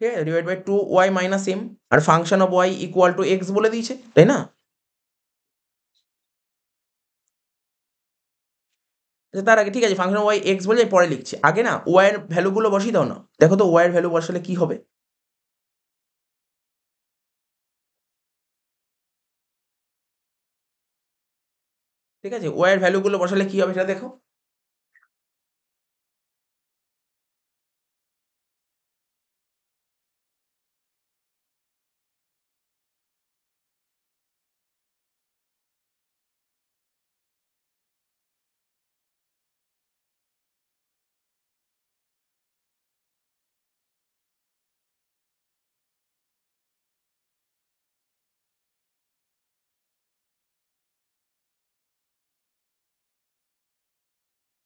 ঠিক আছে, divide by 2y minus m। আর function of y equal to x বলে দিয়েছে, তাই না? আচ্ছা, তার আগে ঠিক আছে ফাংশন ওয়াই এক্স বলে পরে লিখছি, আগে না ওয়াই এর ভ্যালুগুলো বসিয়ে দাও না। দেখো তো ওয়াই এর ভ্যালু বসালে কি হবে। ঠিক আছে, ওয়াই এর ভ্যালুগুলো বসালে কি হবে সেটা দেখো।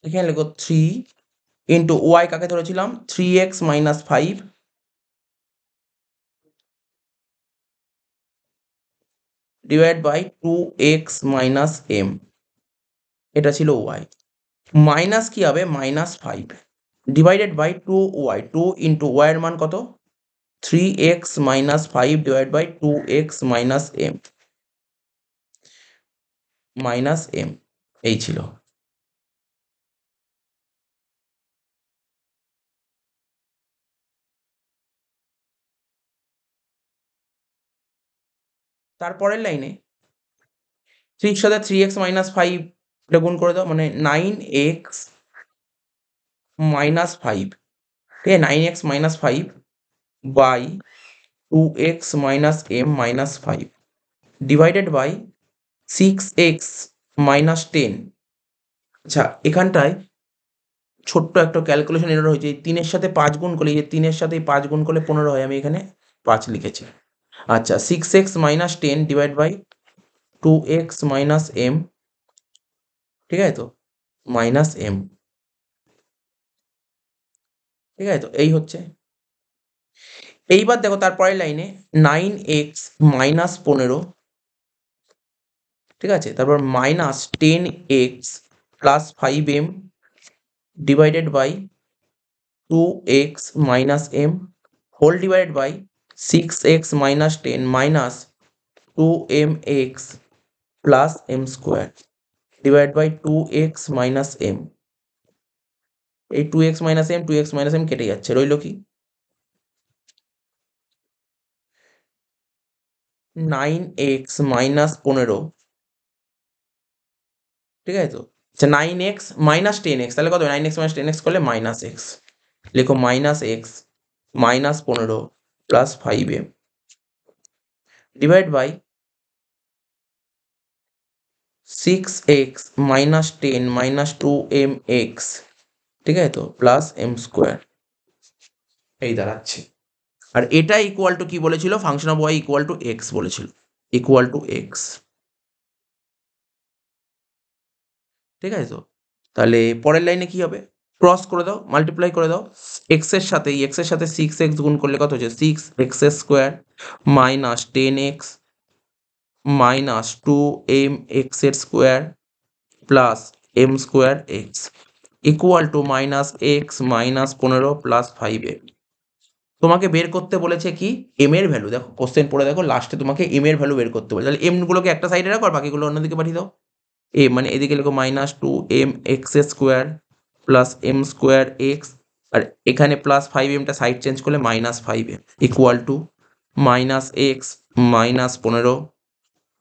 এখানে লেখো 3 ইন্টু ওয়াই কাকে ধরেছিলাম 3x minus 5 divide by 2x minus m, এটা ছিল ওয়াই। মাইনাস কি হবে? Minus 5 divided by 2y, 2 into y এর মান কত? 3x minus 5 divide by 2x minus m, minus m এই ছিল। তারপরের লাইনে 3 সাথে 3x মাইনাস 5 এটা গুণ করে দাও, মানে 9x মাইনাস 5, ঠিক আছে, 9x minus 5 by 2x minus m minus 5 divided by 6x minus 10। আচ্ছা, এখানটায় ছোট্ট একটা ক্যালকুলেশন এরর হয়েছে, এই 3 এর সাথে 5 গুণ করলে, এই যে 3 এর সাথে 5 গুণ করলে 15 হয়, আমি এখানে 5 লিখেছি। আচ্ছা, 6x minus 10 divide by 2x minus m, ঠিক আছে তো, মাইনাস m, ঠিক আছে তো, এই হচ্ছে। এইবার দেখো তারপরের লাইনে 9x মাইনাস 15, ঠিক আছে, তারপর minus 10x plus 5m divided by 2x minus m whole divided by 6x minus 10 minus 2mx plus m square divide by 2x minus m। এই 2x minus m 2x minus m কেটে যাচ্ছে, রইল কি 9x minus 15, ঠিক আছে তো। আচ্ছা, 9x minus 10x, তাহলে কত 9x মাইনাস 10x করলে মাইনাস x, লিখো minus x minus 15 plus 5m divide by 6x minus 10 minus 2mx, ঠিক আছে তো, প্লাস m স্কোয়ার, এই দাঁড়াচ্ছে। আর এটা ইকুয়াল টু কি বলেছিল, function of y equal two x বলেছিল, ইকুয়াল টু x, ঠিক আছে তো। তাহলে পরের লাইনে কি হবে, ক্রস করে দাও, মাল্টিপ্লাই করে দাও, এক্স এর সাথে এক্স এর সাথে 6x গুণ করলে কত হচ্ছে 6x square minus 10x minus 2mx এর square plus m square x equal to minus x minus 15 plus 5m। তোমাকে বের করতে বলেছে কি m এর ভ্যালু, দেখো কোশ্চেন পড়ে দেখো, লাস্টে তোমাকে m এর ভ্যালু বের করতে বলেছে, তাহলে m গুলোকে একটা সাইডে রাখো আর বাকিগুলো অন্যদিকে পাঠিয়ে দাও। মানে এদিকে লিখো minus 2mx square plus m square x, আর এখানে প্লাস 5mটা সাইড চেঞ্জ করলে minus 5m equal to minus x minus 15,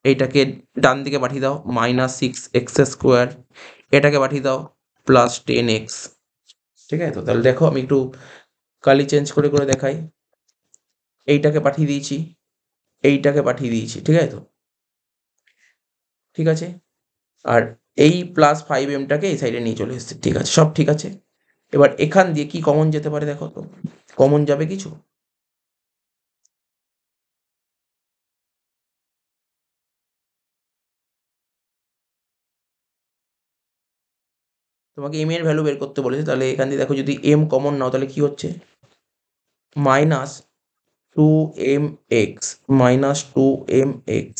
এইটাকে ডান দিকে পাঠিয়ে দাও, মাইনাস 6x স্কোয়ার, এটাকে পাঠিয়ে দাও প্লাস 10x, ঠিক আছে তো। তাহলে দেখো আমি একটু কালি চেঞ্জ করে করে দেখাই, এইটাকে পাঠিয়ে দিয়েছি, এইটাকে পাঠিয়ে দিয়েছি, ঠিক আছে তো, ঠিক আছে। আর এই প্লাস 5mটাকে এই সাইডে নিয়ে চলে এসেছে, ঠিক আছে, সব ঠিক আছে। এবার এখান দিয়ে কি কমন যেতে পারে দেখো তো, কমন যাবে কিছু, তোমাকে m এর ভ্যালু বের করতে বলেছে, তাহলে এখান দিয়ে দেখো যদি m কমন নাও তাহলে কি হচ্ছে, মাইনাস 2mx মাইনাস 2mx,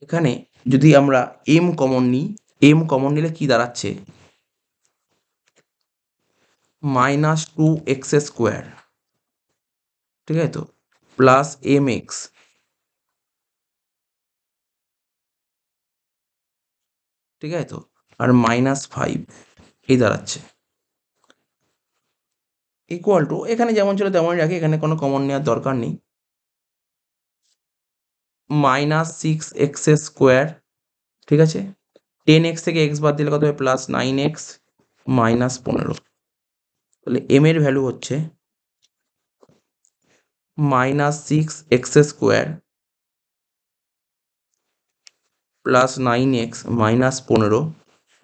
এখানে যদি আমরা m কমন নিই, m কমন নিলে কি দাঁড়াচ্ছে, মাইনাস 2x স্কোয়ার, ঠিক আছে তো, প্লাস mx, ঠিক আছে তো, আর মাইনাস 5, এই দাঁড়াচ্ছে ইকুয়াল টু, এখানে যেমন ছিল তেমনই রাখি, এখানে কোনো কমন নেওয়ার দরকার নেই, মাইনাস 6x স্কোয়ার, ঠিক আছে, 10x থেকে x বাদ দিলে কত হবে প্লাস 9x মাইনাস 15, তাহলে m এর ভ্যালু হচ্ছে minus 6x square plus 9x minus 15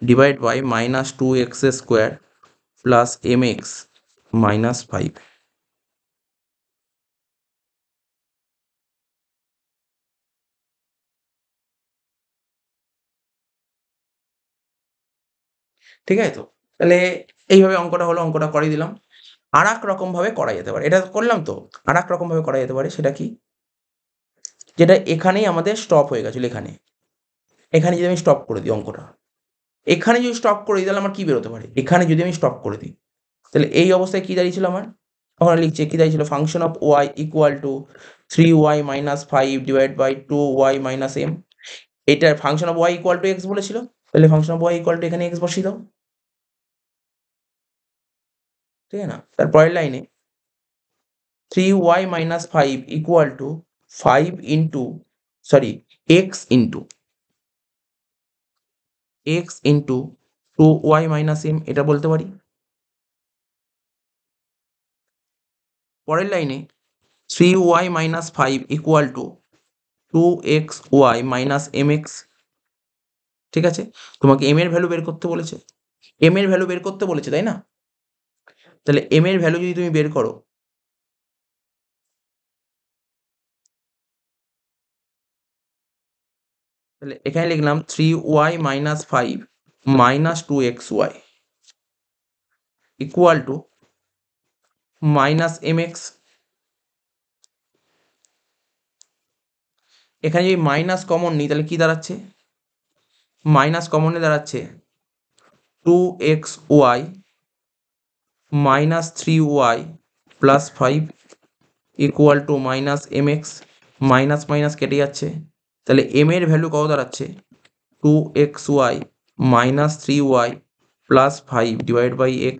divide by minus 2x square plus mx minus 5, ঠিক আছে তো। তাহলে এইভাবে অঙ্কটা হলো, অঙ্কটা করে দিলাম। আর এক রকম ভাবে করা যেতে পারে, এটা করলাম তো, আর এক রকম ভাবে করা যেতে পারে, সেটা কি, যেটা এখানেই আমাদের স্টপ হয়ে গেছিল এখানে, এখানে যদি আমি স্টপ করে দিই অঙ্কটা, এখানে যদি স্টপ করে দিই তাহলে আমার কি বেরোতে পারে, এখানে যদি আমি স্টপ করে দিই তাহলে এই অবস্থায় কি দাঁড়িয়েছিল আমার, ওখানে লিখছে কি দাঁড়িয়েছিল, function of y equal to 3y minus 5 divide by 2y minus m। এটার function of y equal to x বলেছিল, তাহলে function of y equal to এখানে এক্স বসিয়ে দাও, ঠিক আছে না। তারপরের লাইনে 3y minus 5 equal to 5 into sorry x into 2y minus m, এটা বলতে পারি। পরের লাইনে 3y minus 5 equal to 2xy minus mx, ঠিক আছে। তোমাকে m এর ভ্যালু বের করতে বলেছে, m এর ভ্যালু বের করতে বলেছে, তাই না। তাহলে m এর ভ্যালু যদি তুমি বের করো, তাহলে এখানে লিখলাম 3y minus 5 minus 2xy equal to minus mx। এখানে যদি মাইনাস কমন নিই তাহলে কি দাঁড়াচ্ছে, মাইনাস কমনে দাঁড়াচ্ছে 2xy minus 3y plus 5 equal to minus mx, minus minus কেটে যাচ্ছে, তাহলে m এর ভ্যালু কত দাঁড়াচ্ছে 2xy minus 3y plus 5 divide by x,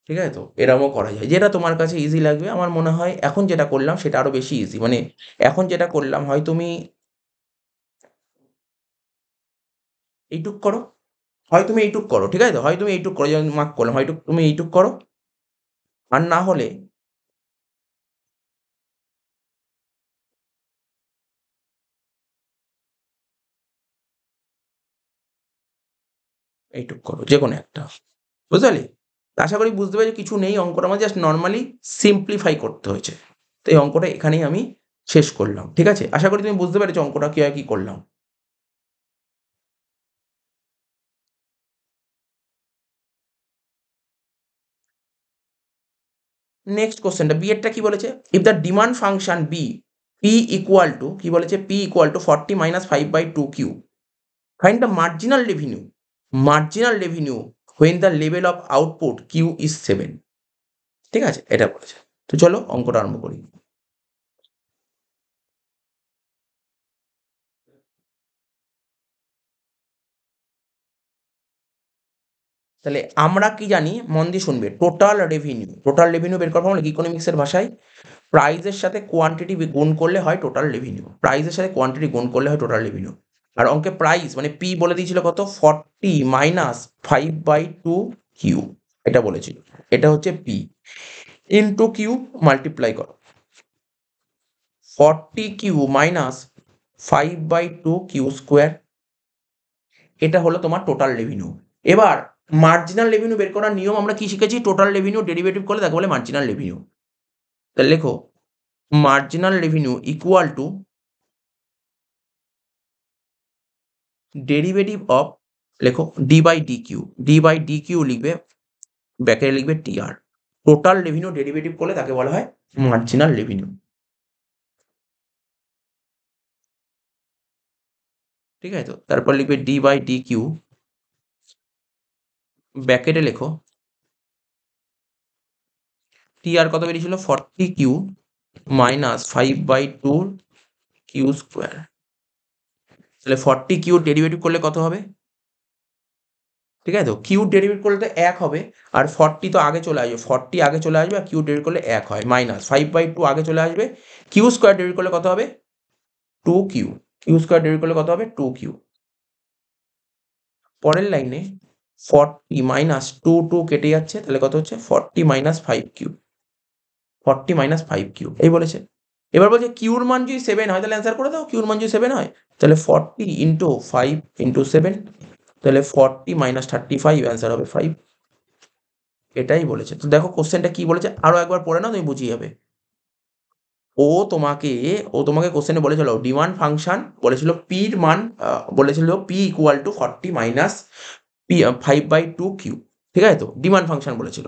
ঠিক আছে। তো এরকমও করা যায়, যেটা তোমার কাছে ইজি লাগবে। আমার মনে হয় এখন যেটা করলাম সেটা আরো বেশি ইজি, মানে এখন যেটা করলাম হয় তুমি এইটুক করো, হয় তুমি এইটুক করো, ঠিক আছে। তো হয় তুমি এইটুক করো, যেমন মার্ক করলাম, হয়তো তুমি এইটুক করো, আর না হলে এইটুক করো, যে কোনো একটা, বুঝতে পারলে। আশা করি বুঝতে পেরেছো, কিছু নেই অঙ্কটা, আমার জাস্ট নর্মালি সিম্পলিফাই করতে হয়েছে। তো এই অঙ্কটা এখানেই আমি শেষ করলাম, ঠিক আছে। আশা করি তুমি বুঝতে পেরেছো অঙ্কটা কিভাবে কি করলাম। নেক্সট কোশ্চেনটা বি এরটা কি বলেছে, if the demand function be p equal to, কি বলেছে, p equal to 40 minus 5 by 2 q, find the marginal revenue, marginal revenue when the level of output q is 7, ঠিক আছে, এটা বলেছে। তো চলো অঙ্কটা আরম্ভ করি। তাহলে আমরা কি জানি, মন দিয়ে শুনবে, টোটাল রেভিনিউ, টোটাল রেভিনিউ বের করা ফর্মুলা ইকোনমিক্সের ভাষায় প্রাইজের সাথে কোয়ান্টিটি গুণ করলে হয় টোটাল রেভিনিউ, প্রাইজের সাথে কোয়ান্টিটি গুণ করলে হয় টোটাল রেভিনিউ। আর অঙ্কে প্রাইস মানে পি বলে দিয়েছিল কত, 40 মাইনাস 5 বাই 2 কিউ, এটা বলেছিল, এটা হচ্ছে পি, ইন্টু কিউ মাল্টিপ্লাই করো, 40 q minus 5 by 2 q square, এটা হলো তোমার টোটাল রেভিনিউ। এবার মার্জিনাল রেভিনিউ বের করার নিয়ম আমরা কি শিখেছি, টোটাল রেভিনিউ ডেরিভেটিভ করলে তাকে বলে মার্জিনাল রেভিনিউ। তাহলে লেখো marginal revenue equal to derivative of, লেখো d by d q, d by d q লিখবে, ব্যাকে লিখবে T R, total revenue derivative করলে তাকে বলা হয় মার্জিনাল রেভিনিউ, ঠিক আছে। তো তারপর লিখবে ডি বাই ডি কিউ, ব্যাকেটে লেখো টি আর কত বেরিয়েছিল 40 q minus 5 by 2 q square, তাহলে 40 কিউ ডেরিভেটিভ করলে কত হবে, ঠিক আছে। তো কিউ ডেরিভেট করলে তো 1 হবে, আর 40 তো আগে চলে আসবে, 40 আগে চলে আসবে, আর কিউ ডেরিভেট করলে 1 হয়, মাইনাস 5 বাই 2 আগে চলে আসবে, কিউ স্কোয়ার ডেরিভেট করলে কত হবে 2 কিউ, কিউ স্কোয়ার ডেরিভেট করলে কত হবে 2 কিউ। পরের লাইনে 40 মাইনাস 2 কেটে যাচ্ছে, তাহলে কত হচ্ছে 40 মাইনাস 5 কিউ, 40 মাইনাস 5 কিউ, এই বলেছে। এবার বলছে কিউর মান যদি 7 হয় তাহলে অ্যান্সার করে দাও, কিউর মান যদি 7 হয় তাহলে 40 ইন্টু 5 ইন্টু 7, তাহলে 40 মাইনাস 35, অ্যান্সার হবে 5, এটাই বলেছে। তো দেখো কোশ্চেনটা কি বলেছে, আরো একবার পড়ে নাও, তুমি বুঝিয়ে যাবে। ও তোমাকে ও তোমাকে কোশ্চেনে বলেছিল ডিমান্ড ফাংশন, বলেছিল পির মান, বলেছিল p equal to 40 minus p 5 by 2 q, ঠিক আছে। তো ডিমান্ড ফাংশন বলেছিল,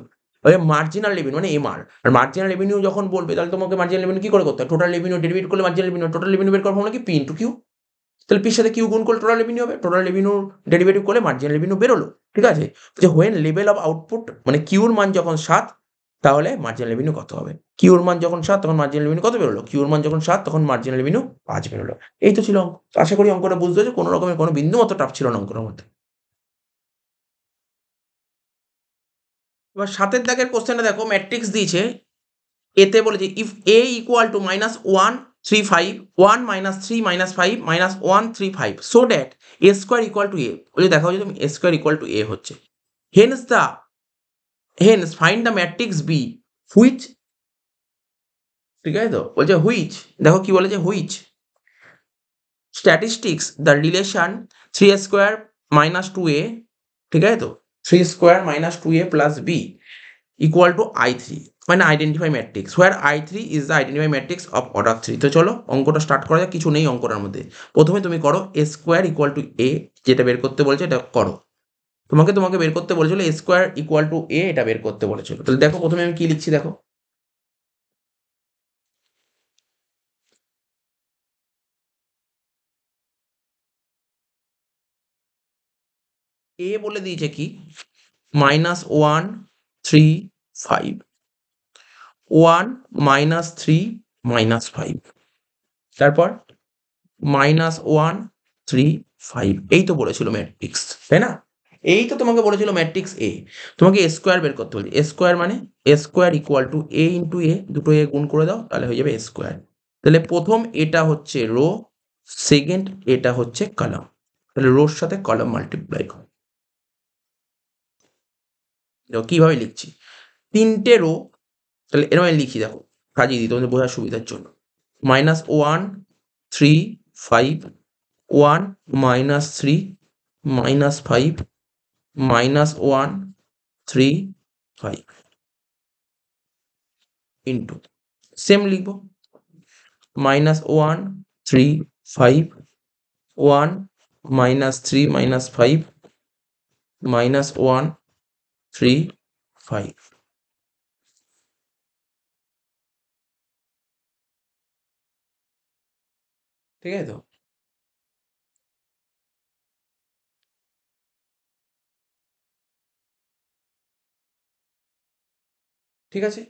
মার্জিনাল রেভিনিউ মানে এমআর, আর মার্জিনাল রেভিনিউ যখন বলবে তাহলে তোমাকে মার্জিনাল রেভিনিউ কি করে করতে হয়, টোটাল রেভিনিউ ডেরিভেট করলে মার্জিনাল রেভিনিউ, টোটাল রেভিনিউ বের করার ফর্মুলা কি, পি ইন্টু কিউ, তাহলে পির সাথে কিউ গুণ করলে টোটাল রেভিনিউ হবে, টোটাল রেভিনিউর ডেরিভেটিভ করলে মার্জিনাল রেভিনিউ বেরোলো, ঠিক আছে? যে হোয়েন লেভেল অফ আউটপুট মানে কিউর মান যখন 7 তাহলে মার্জিনাল রেভিনিউ কত হবে? কিউর মান যখন 7 তখন মার্জিনাল রেভিনিউ কত বেরোলো? কিউর মান যখন 7 তখন মার্জিনাল রেভিনিউ 5 বেরোলো। এই তো ছিল অঙ্ক। আশা করি অঙ্কটা বুঝতে পেরেছো, কোনো রকমের কোনো বিন্দু মাত্র টাফ ছিল না অঙ্কটার মধ্যে। এবার 7 এর দাগের কোশ্চেনটা দেখো, ম্যাট্রিক্স দিয়েছে, এতে বলেছে if A equal to -1 3 5 1 -3 -5 -1 3 5 so that A square equal to A, বলে দেখা হচ্ছে তুমি A square equal to A হচ্ছে, hence find the matrix B which, ঠিক আছে তো, বলছে হুইচ, দেখো কি বলেছে, which statistics the relation 3 square -2a, ঠিক আছে তো, 3 square -2a plus B equal to I3, মানে identify matrix where I3 is the identify matrix of order 3। তো চলো অঙ্কটা স্টার্ট করা যাক, কিছু নেই অঙ্কটার মধ্যে। প্রথমে তুমি করো এ স্কোয়ার ইকুয়াল টু এ, যেটা বের করতে বলছে এটা করো। তোমাকে বের করতে বলেছিল এ স্কোয়ার ইকুয়াল টু এ, এটা বের করতে বলেছিল। তাহলে দেখো প্রথমে আমি কি লিখছি, দেখো এ বলে দিয়েছে কি -1 3 5 1 -3 -5, তারপর -1 3 5, এই তো বলেছিল ম্যাট্রিক্স, তাই না? এই তো তোমাকে বলেছিল ম্যাট্রিক্স এ, তোমাকে এ স্কোয়ার বের করতে বলছে। এ স্কোয়ার মানে A square equal to A into A, দুটো এ গুণ করে দাও তাহলে হয়ে যাবে এ স্কোয়ার। তাহলে প্রথম এটা হচ্ছে রো, সেকেন্ড এটা হচ্ছে কলাম, তাহলে রোর সাথে কলাম মাল্টিপ্লাই করো। দেখো কিভাবে লিখছি, তিনটে রো, তাহলে এরকম লিখি, দেখো সাজিয়ে দিই তোমাদের বোঝার সুবিধার জন্য। -1 3 5 1 -3 -5 -1 3 5 ইন্টু, সেম লিখবো -1 3 5 1 -3 -5 -1 3 5, ঠিক আছে তো? ঠিক আছে,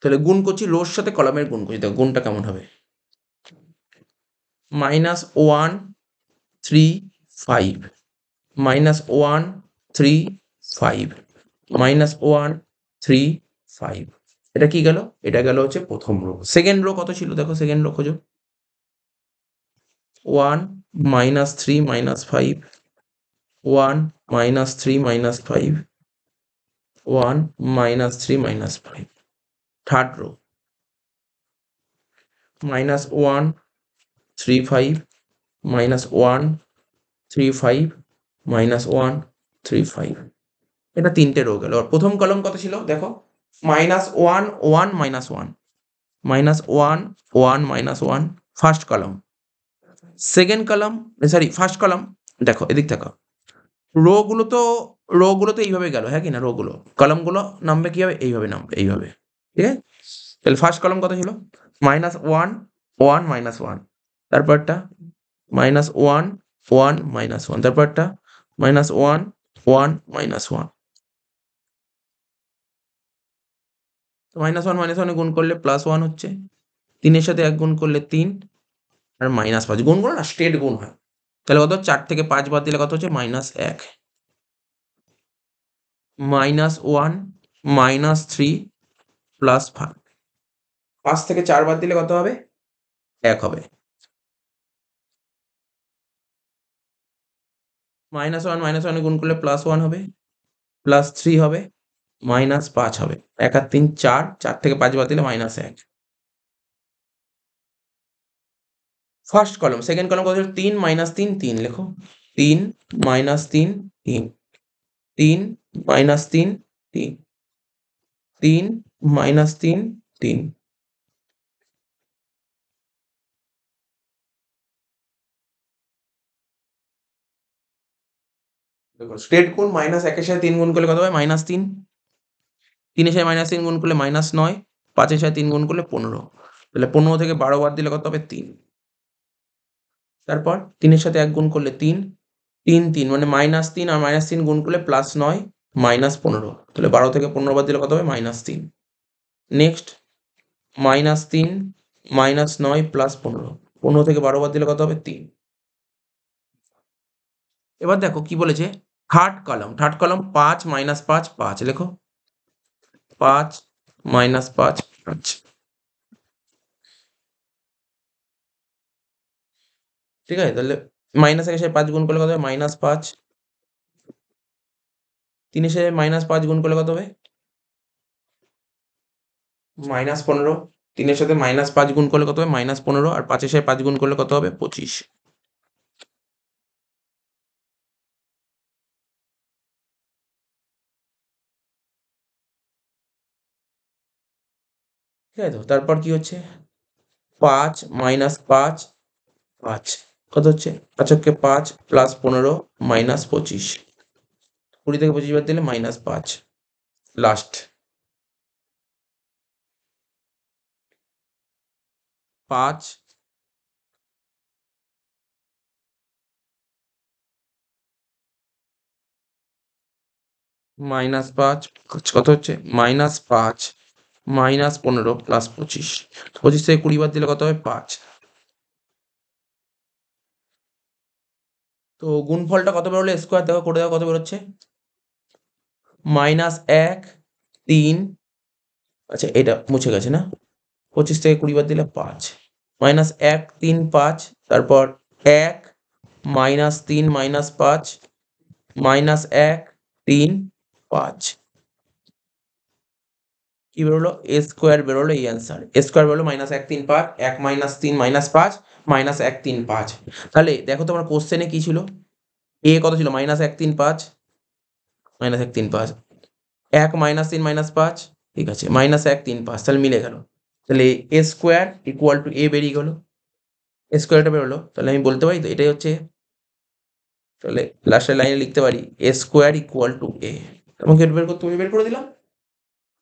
তাহলে গুণ করছি, রোর সাথে কলামের গুণ করছি, দেখো গুণটা কেমন হবে, -1 3 5 -1 3 5 -1 3 5, এটা কি গেল, এটা গেল হচ্ছে প্রথম রো। সেকেন্ড রো কত ছিল, দেখো সেকেন্ড রো খোঁজো, 1 -3 -5 1 -3 -5 1 -3 -5, থার্ড রো -1 3 5 -1 3 5 -1 3 5, এটা তিনটে রো গেল। আর প্রথম কলম কত ছিল দেখো, -1 1 -1 -1 1 -1, first column. Second column, sorry first column, দেখো এদিক থাকো, রো গুলো তো এইভাবে গেল, হ্যাঁ কি না, রো গুলো, কলামগুলো নামবে কি হবে, এইভাবে নামবে, এইভাবে, ঠিক আছে? তাহলে ফার্স্ট কলাম কত ছিল, -1 1 -1, তারপরটা -1 1 -1, তারপরটা -1 1 -1, -1 -1 গুণ করলে +1 হচ্ছে, 3 এর সাথে 1 গুণ করলে 3 আর -5 গুণ করো না, স্ট্রেট গুণ হয়। তাহলে কত, 4 থেকে 5 বাদ দিলে কত হচ্ছে, -1 -1 -3 +5, 5 থেকে 4 বাদ দিলে কত হবে, 1 হবে। -1 -1 গুণ করলে +1 হবে, +3 হবে, -5 হবে। 1 আর 3 4, 4 থেকে 5 বাদ দিলে -1। ফার্স্ট কলাম, সেকেন্ড কলাম কত ছিল, 3 -3 3 লেখো, 3 -3 3 3 -3 3 3 -3 3, দেখো স্ট্রেট গুণ, -1 এর সাথে 3 গুণ করলে কত হবে, -3, 3 এর সাথে -3 গুণ করলে -9, 5 এর সাথে 3 গুণ করলে 15, তাহলে 15 থেকে 12 বাদ দিলে কত হবে, 3। তারপর 3 এর সাথে 1 গুণ করলে 3, 3, 3 মানে -3 আর -3 গুণ করলে +9 -15 তাহলে 12 থেকে 15 বাদ দিলে কত হবে? -3। নেক্সট -3 -9 +15 15 থেকে 12 বাদ দিলে কত হবে? 3। এবার দেখো কি বলেছে, থার্ড কলাম 5 -5 5 লেখো 5 -5 5। ঠিক আছে, তাহলে মাইনাস এর সাথে 5 গুণ করলে কত হবে? -5। 3 এর সাথে -5 গুণ করলে কত হবে? -15। 3 এর সাথে -5 গুণ করলে কত হবে? -15 আর 5 এর সাথে 5 গুণ করলে কত হবে? 25। ঠিক আছে তো? তারপর কি হচ্ছে? 5 -5 5 কত হচ্ছে? 5 একে 5 +15 -25 20 থেকে 25 বাদ দিলে -5 লাস্ট 5 -5 কত হচ্ছে? -5 -15 +25 25 থেকে 20 বাদ দিলে কত হবে? 5। তো গুণফলটা কত বেরোলো? স্কোয়ার দেখো করে দেখো কত বেরোচ্ছে? -1 3 আচ্ছা এটা মুছে গেছে না? 25 থেকে 20 বাদ দিলে 5 -1 3 5 তারপর 1 -3 -5 -1 3 5 কি বেরোলো? a স্কোয়ার বেরোলো এই অ্যান্সার। a স্কোয়ার বেরোলো -1 3 5 1 -3 -5 -1 3 5 তাহলে দেখো তোমার কোশ্চেনে কি ছিল? a কত ছিল? -1 3 5 -1 3 5 1 -3 -5 ঠিক আছে -1 3 5 তাহলে মিলে গেল। তাহলে a square equal two a বেরিয়ে গেল। a স্কোয়ারটা বেরোলো তাহলে আমি বলতে পারি তো এটাই হচ্ছে, তাহলে লাস্টের লাইনে লিখতে পারি a square equal two a। তোমাকে বের করতে তুমি বের করে দিলাম।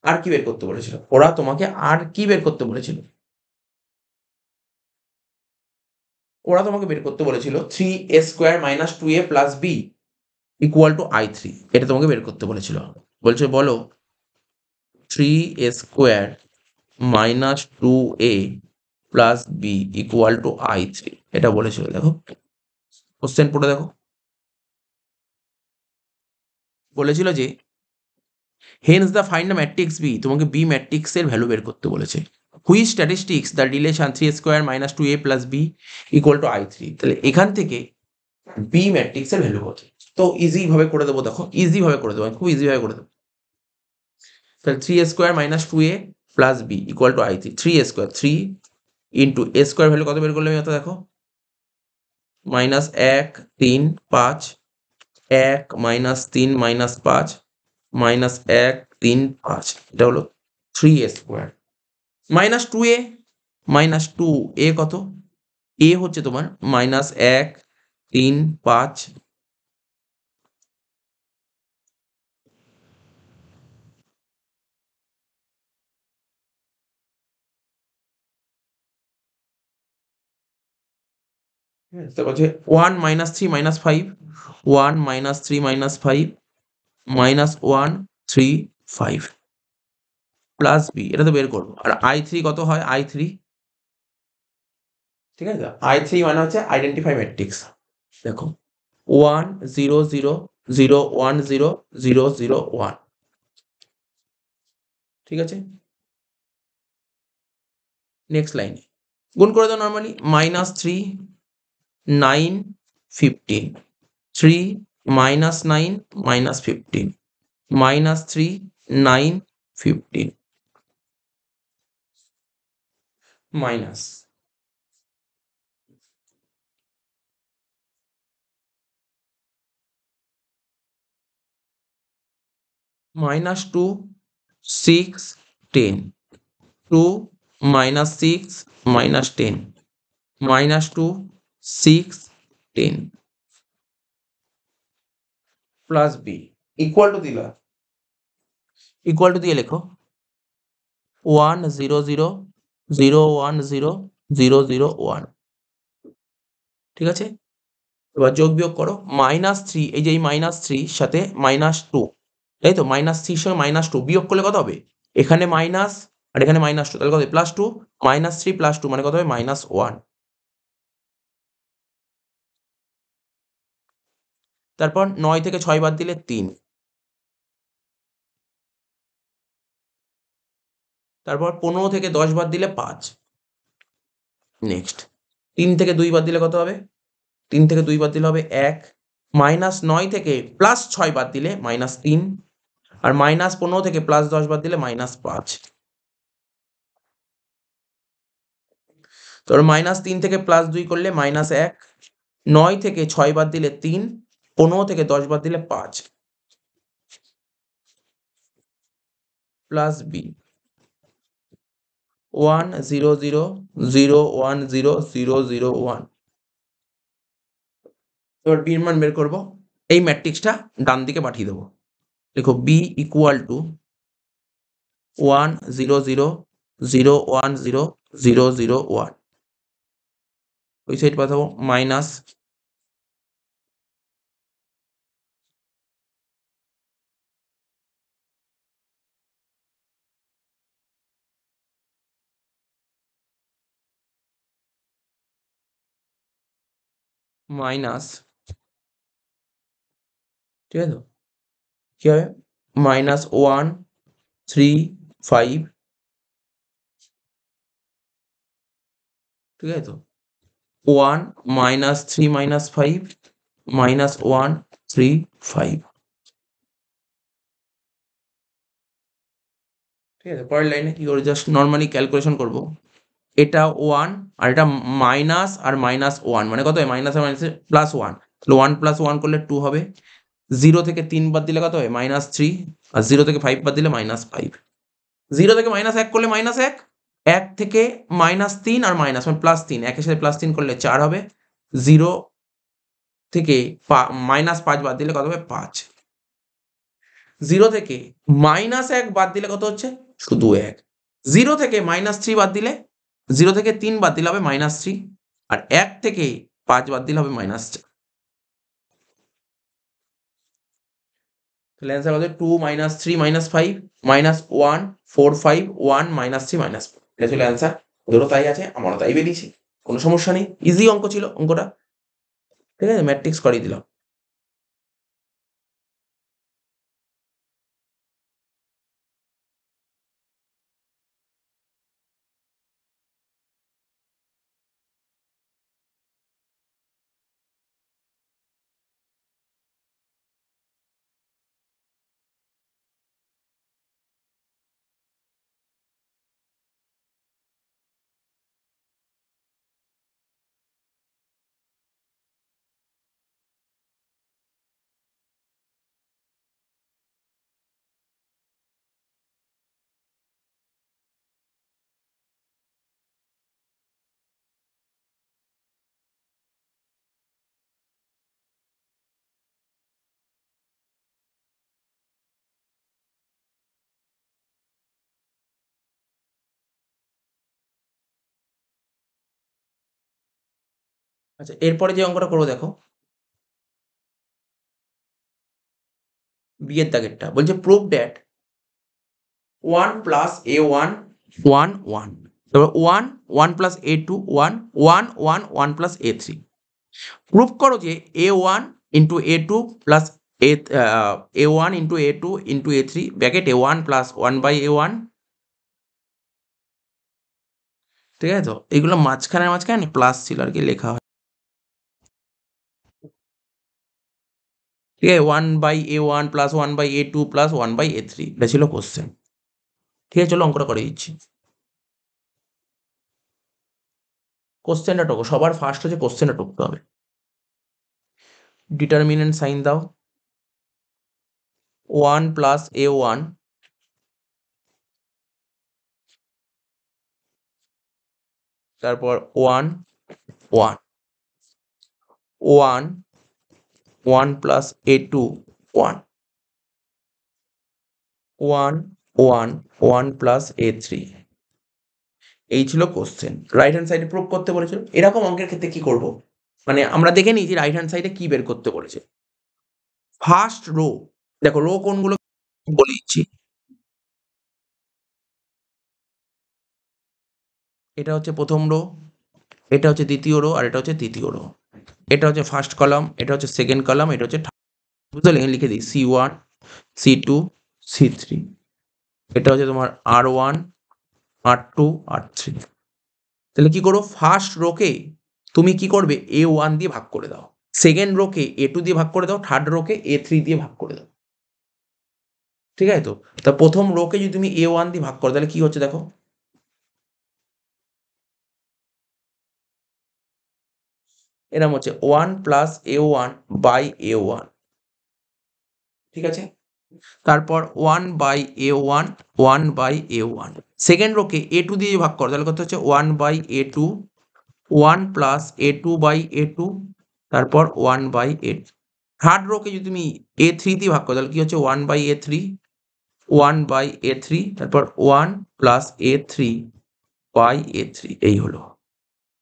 আর কি বের করতে বলেছিল? ওরা তোমাকে আর কি বের করতে বলেছিল? ওরা তোমাকে বের করতে বলেছিল 3a square minus 2a plus b equal to i3। এটা তোমাকে বের করতে বলেছিল। বলছে বলো 3a square minus 2a plus b equal to i3 এটা বলেছিল। দেখো কোশ্চেন পড়ে দেখো, বলেছিল যে hence the find the matrix B, তোমাকে বি ম্যাট্রিক্সের ভ্যালু বের করতে বলেছে। Which statistics the relation 3 square minus 2a plus b equal to i3। তাহলে এখান থেকে বি ম্যাট্রিক্সের ভ্যালু কত? তো ইজি ভাবে করে দেবো, দেখো ইজি ভাবে করে দেবো, খুব ইজি ভাবে করে দেবো। তাহলে 3a square minus 2a plus b equal to i3। 3a square 3 into a square value কত বের করলে আমি দেখো -1 3 5 1 -3 -5 -1 3 5 এটা হলো 3a স্কোয়ার -2a -2a কত? a হচ্ছে তোমার -1 3 5 তারপর হচ্ছে 1 -3 -5 1 -3 -5 -1 3 5 প্লাস b এটা তো বের করবো। আর i3 কত হয়? i3 ঠিক আছে, i3 মানে হচ্ছে আইডেন্টিফাই ম্যাট্রিক্স। দেখো 1 0 0 0 1 0 0 0 1 ঠিক আছে। নেক্সট লাইনে গুণ করে দাও normally -3 9 15 3 -9 -15 -3 9 15 minus -2 6 10 2 -6 -10 -2 6 10 plus b equal two দিয়ে লেখো 1 0 0 0 1 0 0 0 1 ঠিক আছে? এবার যোগ বিয়োগ করো, -3, এই যে এই -3 সাথে -2, তাই তো? -3 এর সঙ্গে -2 বিয়োগ করলে কত হবে? এখানে মাইনাস আর এখানে -2, তাহলে কত হবে? +2, -3 +2 মানে কত হবে? -1। তারপর 9 থেকে 6 বাদ দিলে 3, তারপর 15 থেকে 10 বাদ দিলে 5, নেক্সট 3 থেকে 2 বাদ দিলে কত হবে? 3 থেকে 2 বাদ দিলে হবে 1, -9 থেকে +6 বাদ দিলে -3, আর -15 থেকে +10 বাদ দিলে -5। তারপর -3 থেকে +2 করলে -1, 9 থেকে 6 বাদ দিলে 3, 15 থেকে 10 বাদ দিলে 5, প্লাস বি 1 0 0 0 1 0 0 0 1। এবার বির মান বের করবো, এই ম্যাট্রিক্সটা ডান দিকে পাঠিয়ে দেবো। দেখো বি ইকুয়াল টু 1 0 0 0 1 0 0 0 1, ওই সাইড পাঠাবো মাইনাস মাইনাস, ঠিক আছে তো? কি হবে? -1 3 5, ঠিক আছে তো? 1 -3 -5 -1 3 5, ঠিক আছে? পরের লাইনে কি করে? জাস্ট নরমালি ক্যালকুলেশন করবো। এটা 1 আর এটা মাইনাস আর -1 মানে কত হয়? মাইনাস আর মাইনাসে +1, তাহলে 1 + 1 করলে 2 হবে। 0 থেকে 3 বাদ দিলে কত হয়? -3, আর 0 থেকে 5 বাদ দিলে -5। 0 থেকে -1 করলে -1, 1 থেকে -3 আর মাইনাস মানে +3, 1 এর সাথে +3 করলে 4 হবে। 0 থেকে -5 বাদ দিলে কত হবে? 5। 0 থেকে -1 বাদ দিলে কত হচ্ছে? শুধু 1। 0 থেকে -3 বাদ দিলে, 0 থেকে 3 বাদ দিলে হবে -3, আর 1 থেকে 5 বাদ দিলে হবে -4। তাহলে অ্যান্সার হবে 2 -3 -5 -1 4 5 1 -3 -4, এটা ছিল অ্যান্সার। ওদেরও তাই আছে, আমারও তাই বেরিয়েছে, কোনো সমস্যা নেই। ইজি অঙ্ক ছিল অঙ্কটা, ঠিক আছে? ম্যাট্রিক্স করিয়ে দিলাম। আচ্ছা, এরপরে যে অঙ্কটা করবো দেখো, বিয়ের দাগেরটা বলছে প্রুভ দ্যাট 1 প্লাস a1 1 1, তারপর 1 1 plus a2 1 1 1 1 plus a3। Prove করো যে a1 into a2 plus a1 into a2 into a3 bracket a1 plus 1 by a1, ঠিক আছে তো? এগুলো মাঝখানে মাঝখানে প্লাস ছিল আর কি, লেখা হয়, ঠিক আছে? 1 by a1 plus 1 by a2 plus 1 by a3, এটা ছিল কোশ্চেন। ঠিক আছে, চলো অঙ্কটা করে দিচ্ছি। কোশ্চেনটা টোকো, সবার ফার্স্ট হচ্ছে কোশ্চেনটা টুকতে হবে। ডিটারমিনেন্ট সাইন দাও, 1 প্লাস a1 তারপর 1 1 1 1 প্লাস a2 1 1 1 1 প্লাস a3, এই ছিল কোশ্চেন। রাইট হ্যান্ড সাইডে প্রুভ করতে বলেছিল। এরকম অঙ্কের ক্ষেত্রে কি করব? মানে আমরা দেখে নিই যে রাইট হ্যান্ড সাইডে কি বের করতে বলেছে। ফার্স্ট রো, দেখো রো কোনগুলো বলে দিচ্ছি। এটা হচ্ছে ১ম রো, এটা হচ্ছে ২য় রো, আর এটা হচ্ছে ৩য় রো। এটা হচ্ছে ফার্স্ট কলাম, এটা হচ্ছে সেকেন্ড কলাম, এটা হচ্ছে বুঝতে পারলে? লিখে দিই C1, C2, C3। এটা হচ্ছে তোমার R1, R2, R3। তাহলে কি করো? ফার্স্ট রোকে তুমি কি করবে? A1 দিয়ে ভাগ করে দাও। সেকেন্ড রোকে A2 দিয়ে ভাগ করে দাও। থার্ড রোকে A3 দিয়ে ভাগ করে দাও। ঠিক আছে তো? তা ১ম রোকে যদি তুমি A1 দিয়ে ভাগ করো তাহলে কি হচ্ছে দেখো? এরকম হচ্ছে 1 প্লাস A1 বাই A1। ঠিক আছে? তারপর 1 by A1, 1 by A1। Second রোকে A2 দিয়ে ভাগ করো তাহলে কত হচ্ছে? 1 by A2, 1 plus A2 by A2, তারপর 1 বাই A2। থার্ড রোকে যদি তুমি A3 দিয়ে ভাগ করো তাহলে কি হচ্ছে? 1 বাই A3, 1 বাই A3, তারপর 1 প্লাস A3 বাই A3। এই হলো।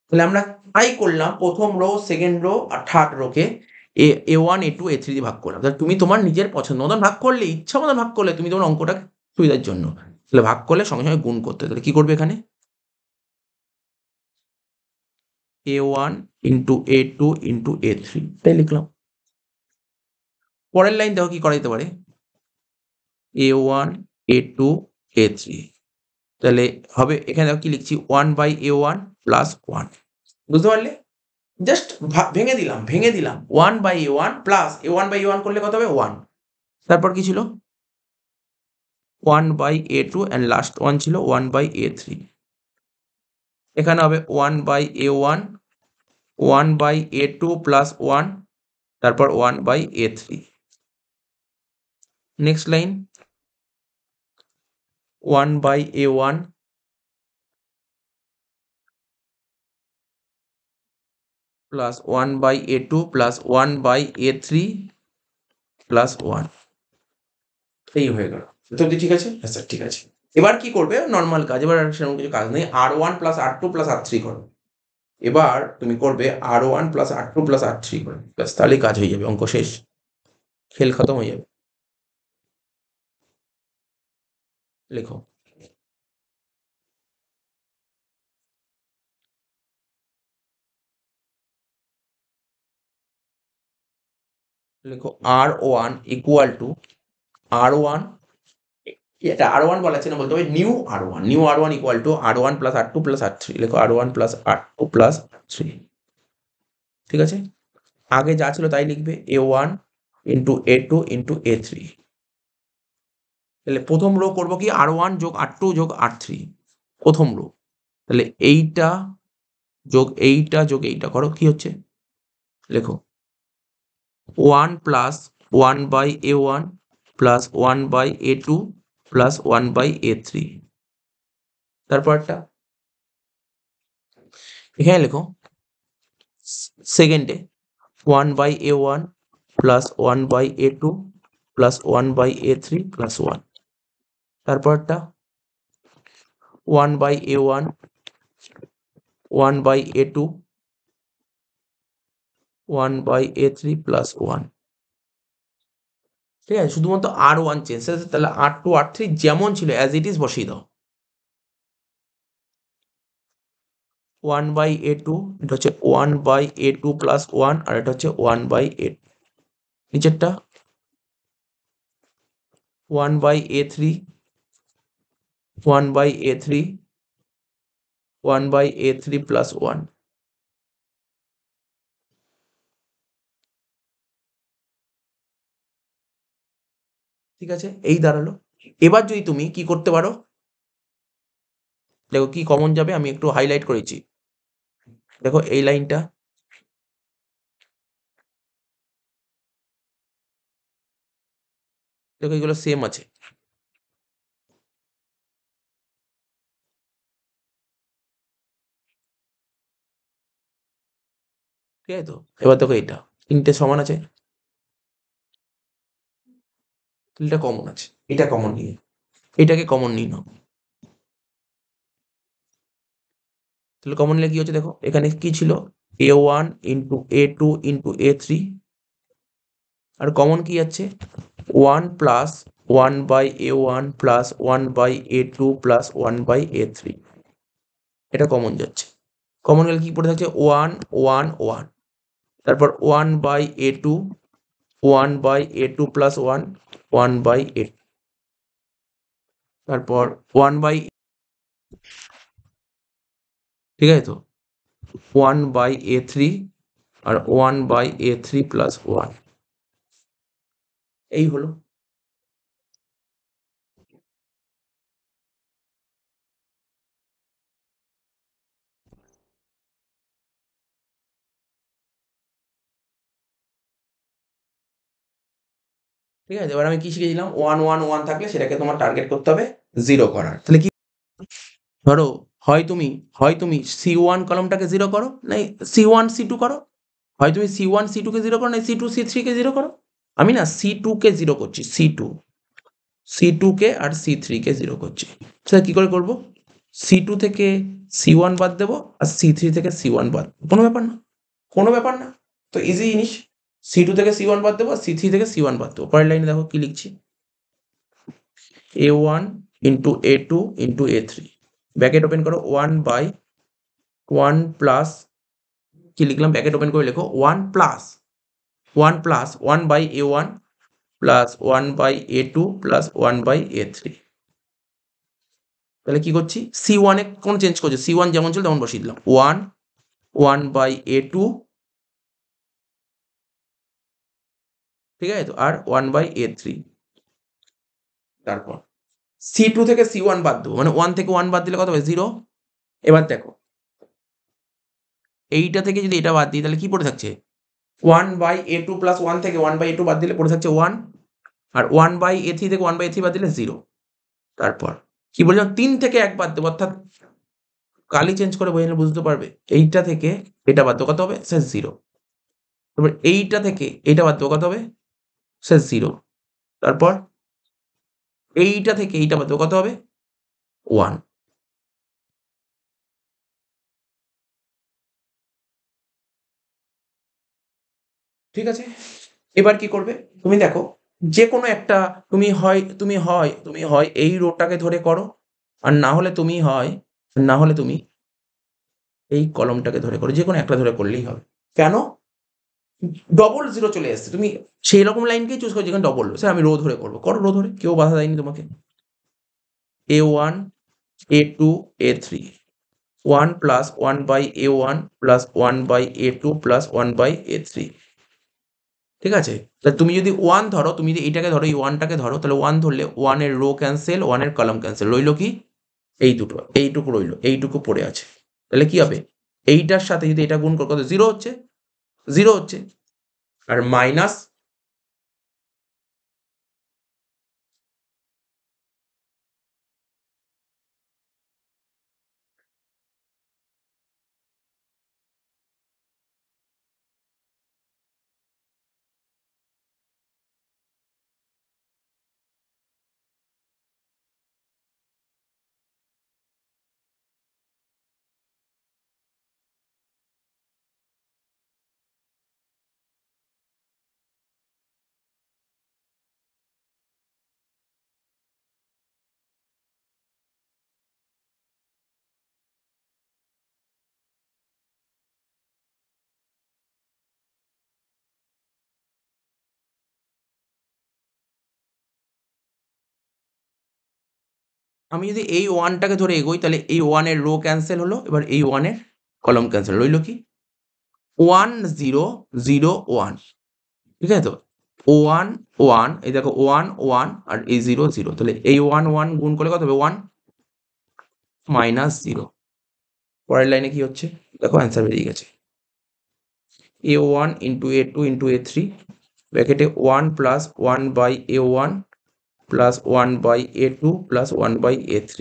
তাহলে আমরা ট্রাই করলাম ১ম রো, সেকেন্ড রো আর থার্ড রোকে A1, A2, A3 দিয়ে ভাগ করলাম। তাহলে তুমি তোমার নিজের পছন্দ মতন ভাগ করলে, ইচ্ছা মতন ভাগ করলে তুমি তোমার অঙ্কটা সুবিধার জন্য। তাহলে ভাগ করলে সঙ্গে, সঙ্গে গুণ করতে হয়। তাহলে কি করবে এখানে? A1 into A2 into A3 এটাই লিখলাম। পরের লাইন দেখো কি করা যেতে পারে? A1, A2, A3। তাহলে হবে এখানে দেখো কি লিখছি? 1 বাই A1 প্লাস 1। বুঝতে পারলে? জাস্ট ভেঙে দিলাম, ভেঙে দিলাম। 1 by A1 plus A1 by A1 করলে কত হবে? 1। তারপর কি ছিল? 1 by A2 and last one ছিল 1 বাই A3। এখানে হবে 1 by A1, 1 by A2 plus 1, তারপর 1 by A3। Next line 1 by A1 plus 1 by A2 plus 1 by A3 plus 1। এই হয়ে গেল। এতঅবধি ঠিক আছে? হ্যাঁ স্যার ঠিক আছে। এবার কি করবে? নরমাল কাজ। এবার আর সেরকম কিছু কাজ নেই। R1 plus R2 plus R3 করো। এবার তুমি করবে R1 plus R2 plus R3 করে। ব্যাস তাহলেই কাজ হয়ে যাবে। অঙ্ক শেষ। খেল খতম হয়ে যাবে। লেখো। লেখো R1 ইকুয়াল টু R1, এটা R1 বলা আছে না, বলতে হবে new R1। New R1 equal to R1 plus R2 plus R3। লেখো R1 plus R2 plus R3। ঠিক আছে? আগে যা ছিল তাই লিখবে A1 into A2 into A3। তাহলে প্রথম রো করবো কি? R1 যোগ R2 যোগ R3 প্রথম রো। তাহলে এইটা যোগ এইটা যোগ এইটা করো, কি হচ্ছে? লেখো 1 plus 1 by A1 plus 1 by A2 plus 1 by A3। তারপরটা এখানে লেখো সেকেন্ডে 1 by A1 plus 1 by A2 plus 1 by A3 plus 1। তারপরটা 1 by A1, 1 by A2, 1 by A3 plus 1। ঠিক আছে? শুধুমাত্র R1 চেঞ্জ আছে। তাহলে R2, R3 যেমন ছিল অ্যাজ ইট ইজ বসিয়ে দাও। 1 বাই A2, এটা হচ্ছে 1 বাই A2 প্লাস 1, আর এটা হচ্ছে 1 বাই A2। নিচেরটা 1 by A3, 1 by A3, 1 by A3 plus 1। ঠিক আছে? এই দাঁড়ালো। এবার যদি তুমি কি করতে পারো? দেখো কি কমন যাবে, আমি একটু হাইলাইট করেছি। দেখো এই লাইনটা, দেখো এগুলো সেম আছে। ঠিক আছে তো? এবার দেখো এটা ৩ টে সমান আছে। ৩ টা কমন আছে। এটা কমন নিয়ে এটাকে কমন নিয়ে নাও। তাহলে কমন নিলে কি হচ্ছে দেখো, এখানে কি ছিল? A1 into A2 into A3, আর কমন কি যাচ্ছে 1 plus 1/A1 plus 1/A2 plus 1/A3, এটা কমন যাচ্ছে। কমন গেলে কি পড়ে থাকছে 1 1 1, তারপর 1/A2 1/A2 প্লাস 1 1/A2, তারপর 1 ঠিক আছে তো 1/A3 আর 1/A3 প্লাস 1, এই হলো। ঠিক আছে, এবার আমি কি শিখেছিলাম 1 1 1 থাকলে সেটাকে তোমার টার্গেট করতে হবে 0 করার। তাহলে কি ধরো হয় তুমি C1 কলমটাকে 0 করো, নাই C1 C2 করো, হয় তুমি C1 C2 কে 0 করো, নাই C2 C3 কে 0 করো। আমি না C2 কে 0 করছি, C2 কে আর C3 কে 0 করছি। সেটা কি করে করব? C2 থেকে C1 বাদ দেবো আর C3 থেকে C1 বাদ, কোনো ব্যাপার না, কোনো ব্যাপার না। তো ইজি জিনিস, C2 থেকে C1 বাদ দেবো আর C3 থেকে C1 বাদ দেবো। পরের লাইনে দেখো কি লিখছি, A1 into A2 into A3, bracket open করো 1/1 প্লাস, কি লিখলাম ব্র্যাকেট ওপেন করে লেখো 1 plus 1/A1 plus 1/A2 plus 1/A3। তাহলে কি করছি C1 এ কোন চেঞ্জ করছে, C1 যেমন ছিল তেমন বসিয়ে দিলাম 1 1/A2, ঠিক আছে তো, আর 1/A3, তারপর C2 থেকে C1 বাদ দেবো, মানে 1 থেকে 1 বাদ দিলে কত হবে 0। এবার দেখো এইটা থেকে যদি এটা বাদ দিই তাহলে কি পড়ে থাকছে 1/A2 প্লাস 1 থেকে 1/A2 বাদ দিলে পড়ে থাকছে 1, আর 1/A3 থেকে 1/A3 বাদ দিলে 0। তারপর কি বললাম 3 থেকে 1 বাদ দেবো, অর্থাৎ কালি চেঞ্জ করে বোঝালে বুঝতে পারবে, এইটা থেকে এটা বাদ দেবো কত হবে স্যার 0। তারপর এইটা থেকে এটা বাদ দেবো কত হবে স্যার 0। তারপর এইটা থেকে এইটা বাদ দেবো কত হবে 1। ঠিক আছে, এবার কি করবে তুমি দেখো যে কোনো একটা, তুমি হয় এই রোটাকে ধরে করো, আর না হলে তুমি এই কলমটাকে ধরে করো, যে কোনো একটা ধরে করলেই হবে। কেন? ডবল জিরো চলে এসছে, তুমি সেই রকম লাইনকেই চুজ করো যেখানে ডবল, স্যার আমি রো ধরে করবো, করো রো ধরে, কেউ বাধা দেয়নি তোমাকে। A1 A2 A3, 1 plus 1/A1 plus 1/A2 plus 1/A3, ঠিক আছে। তাহলে তুমি যদি 1 ধরো, তুমি যদি এইটাকে ধরো, এই 1টাকে ধরো, তাহলে 1 ধরলে 1 এর রো ক্যান্সেল, 1 এর কলাম ক্যান্সেল, রইলো কি এই দুটো, এইটুকু রইলো, এইটুকু পড়ে আছে। তাহলে কি হবে এইটার সাথে যদি এটা গুণ করো কত 0 হচ্ছে, 0 হচ্ছে, আর মাইনাস আমি যদি এই 1টাকে ধরে এগোই তাহলে এই 1 এর রো ক্যান্সেল হলো, এবার এই 1 এর কলাম ক্যান্সেল, রইলো কি 1 0 0 1, ঠিক আছে তো 1 1, এই দেখো 1 1 আর এই 0 0, তাহলে এই 1 1 গুণ করলে কত হবে 1 মাইনাস 0। পরের লাইনে কি হচ্ছে দেখো অ্যান্সার বেরিয়ে গেছে, A1 into A2 into A3, ব্র্যাকেটে 1 plus 1/A1 plus 1/A2 plus 1/A3,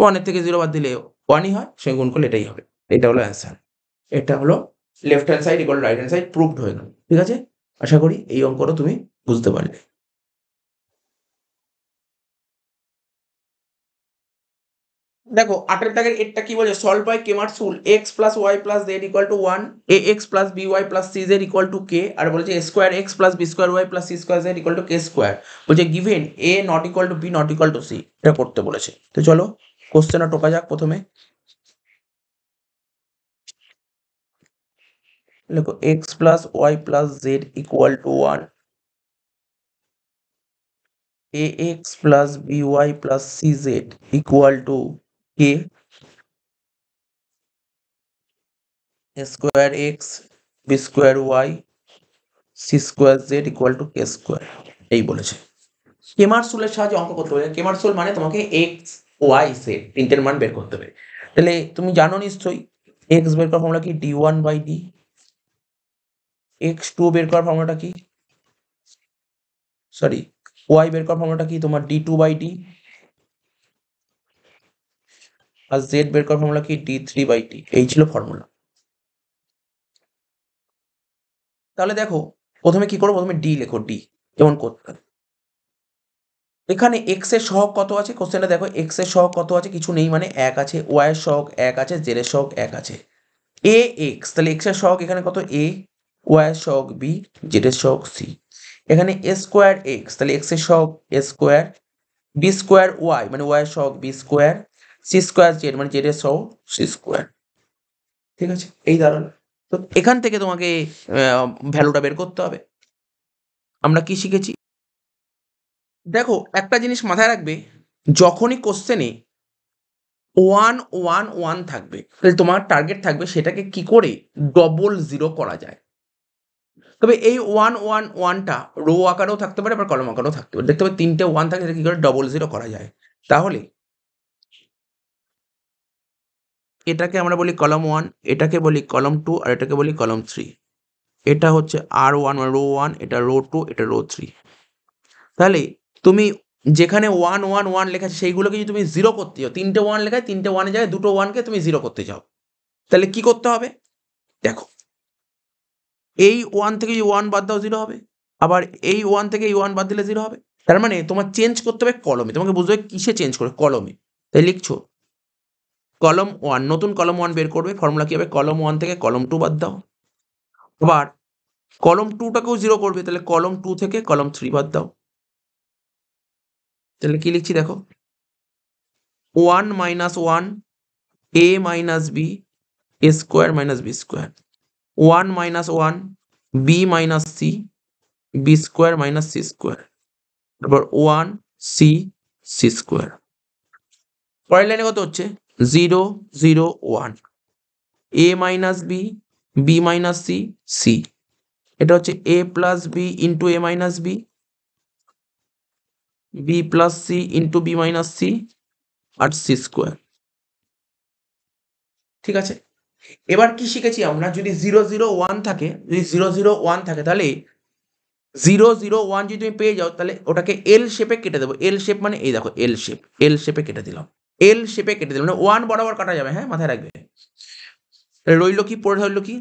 1 এর থেকে 0 বাদ দিলে 1ই হয়, সে গুণ করলে এটাই হবে। এটা হলো অ্যান্সার, এটা হলো left hand side equal right hand side proved হয়ে গেল। ঠিক আছে, আশা করি এই অঙ্কটা তুমি বুঝতে পারলে। দেখো 8 দাগের এরটা কি বলছে, solve by Cramer's rule x plus y plus z equal to 1, a x plus b y plus c z equal to k, আর বলছে এ square x plus b square y plus c square z equal to k square. বলছে given a not equal to b not equal to c, এটা করতে বলেছে। তো চলো কোশ্চেনটা টোকা যাক। প্রথমে দেখো x plus y plus z equal to 1, a x plus b y plus c z equal to k square x b square y c square z equal to k square, এই বলেছে। কেমার্স রুলের সাহায্যে অঙ্ক করতে হবে। কেমার্স রুল মানে তোমাকে x Y Z তিনটের মান বের করতে হবে। তাহলে তুমি জানো নিশ্চয়ই এক্স বের করার ফর্মুলা কি, D one by D. X two বের করার ফর্মুলাটা কি, সরি ওয়াই বের করার ফর্মুলাটা কি তোমার, ডি টু বাই ডি। আর জেড বের করার ফর্মুলা কি, ডি থ্রি বাই ডি। এই ছিল ফর্মুলা। তাহলে দেখো প্রথমে কি করবো, প্রথমে ডি লেখো, ডি যেমন করতে হবে। এখানে এক্স এর সহগ কত আছে, কোশ্চেনটা দেখো এক্স এর সহগ কত আছে, কিছু নেই মানে এক আছে, ওয়াই এর সহগ এক আছে, জেড এর সহগ এক আছে। এ এক্স, তাহলে এক্স এর সহগ এখানে কত, এ, ওয়াই এর সহগ বি, জেড এর সহগ সি। এখানে এ স্কোয়ার এক্স, তাহলে এক্স এর সহগ a square, b square y মানে ওয়াই এর সহগ b square, c square z মানে জেড এর সহগ সি স্কোয়ার। ঠিক আছে, এই দাঁড়ালো। তো এখান থেকে তোমাকে ভ্যালুটা বের করতে হবে। আমরা কি শিখেছি দেখো, একটা জিনিস মাথায় রাখবে, যখনই কোশ্চেনে 1 1 1 থাকবে তাহলে তোমার টার্গেট থাকবে সেটাকে কি করে ডবল জিরো করা যায়। তবে এই 1 1 1টা রো আকারেও থাকতে পারে আবার কলম আকারেও থাকতে পারে। দেখতে পাবে তিনটে 1 থাকে, সেটা কি করে ডবল জিরো করা যায়। তাহলে এটাকে আমরা বলি কলম 1, এটাকে বলি কলম 2, আর এটাকে বলি কলম 3। এটা হচ্ছে R1 মানে রো 1, এটা রো 2, এটা রো 3। তাহলে তুমি যেখানে 1 1 1 লেখা আছে সেইগুলোকে যদি তুমি জিরো করতে চাও, তিনটে 1 লেখায় তিনটে 1 এর জায়গায় দুটো 1কে তুমি জিরো করতে চাও, তাহলে কি করতে হবে দেখো, এই 1 থেকে যদি 1 বাদ দাও জিরো হবে, আবার এই 1 থেকে এই 1 বাদ দিলে জিরো হবে। তার মানে তোমার চেঞ্জ করতে হবে কলমে, তোমাকে বুঝতে হবে কিসে চেঞ্জ করে, কলমে। তাই লিখছো কলম 1, নতুন কলম 1 বের করবে, ফর্মুলা কি হবে, কলম 1 থেকে কলম 2 বাদ দাও। আবার কলম 2টাকেও জিরো করবে, তাহলে কলম 2 থেকে কলম 3 বাদ দাও। তাহলে কি লিখছি দেখো, 1 minus 1 a minus b a square minus b square, 1 minus 1 b minus c b square minus c square, তারপর 1 c c স্কোয়ার। পরের লাইনে কত হচ্ছে, 0 0 1 a minus b b minus c c, এটা হচ্ছে a plus b into a minus b b plus c into b minus c আর c square. ঠিক আছে, এবার কি শিখেছি আমরা, যদি 0 0 1 থাকে, যদি 0 0 1 থাকে তাহলে 0 0 1 যদি তুমি পেয়ে যাও তাহলে ওটাকে এল শেপে কেটে দেবো। এল শেপ মানে এই দেখো এল শেপ, এল শেপে কেটে দিলাম, এল শেপে কেটে দিলাম মানে 1 বরাবর কাটা যাবে, হ্যাঁ মাথায় রাখবে। রইল কি, পড়ে রইল কি,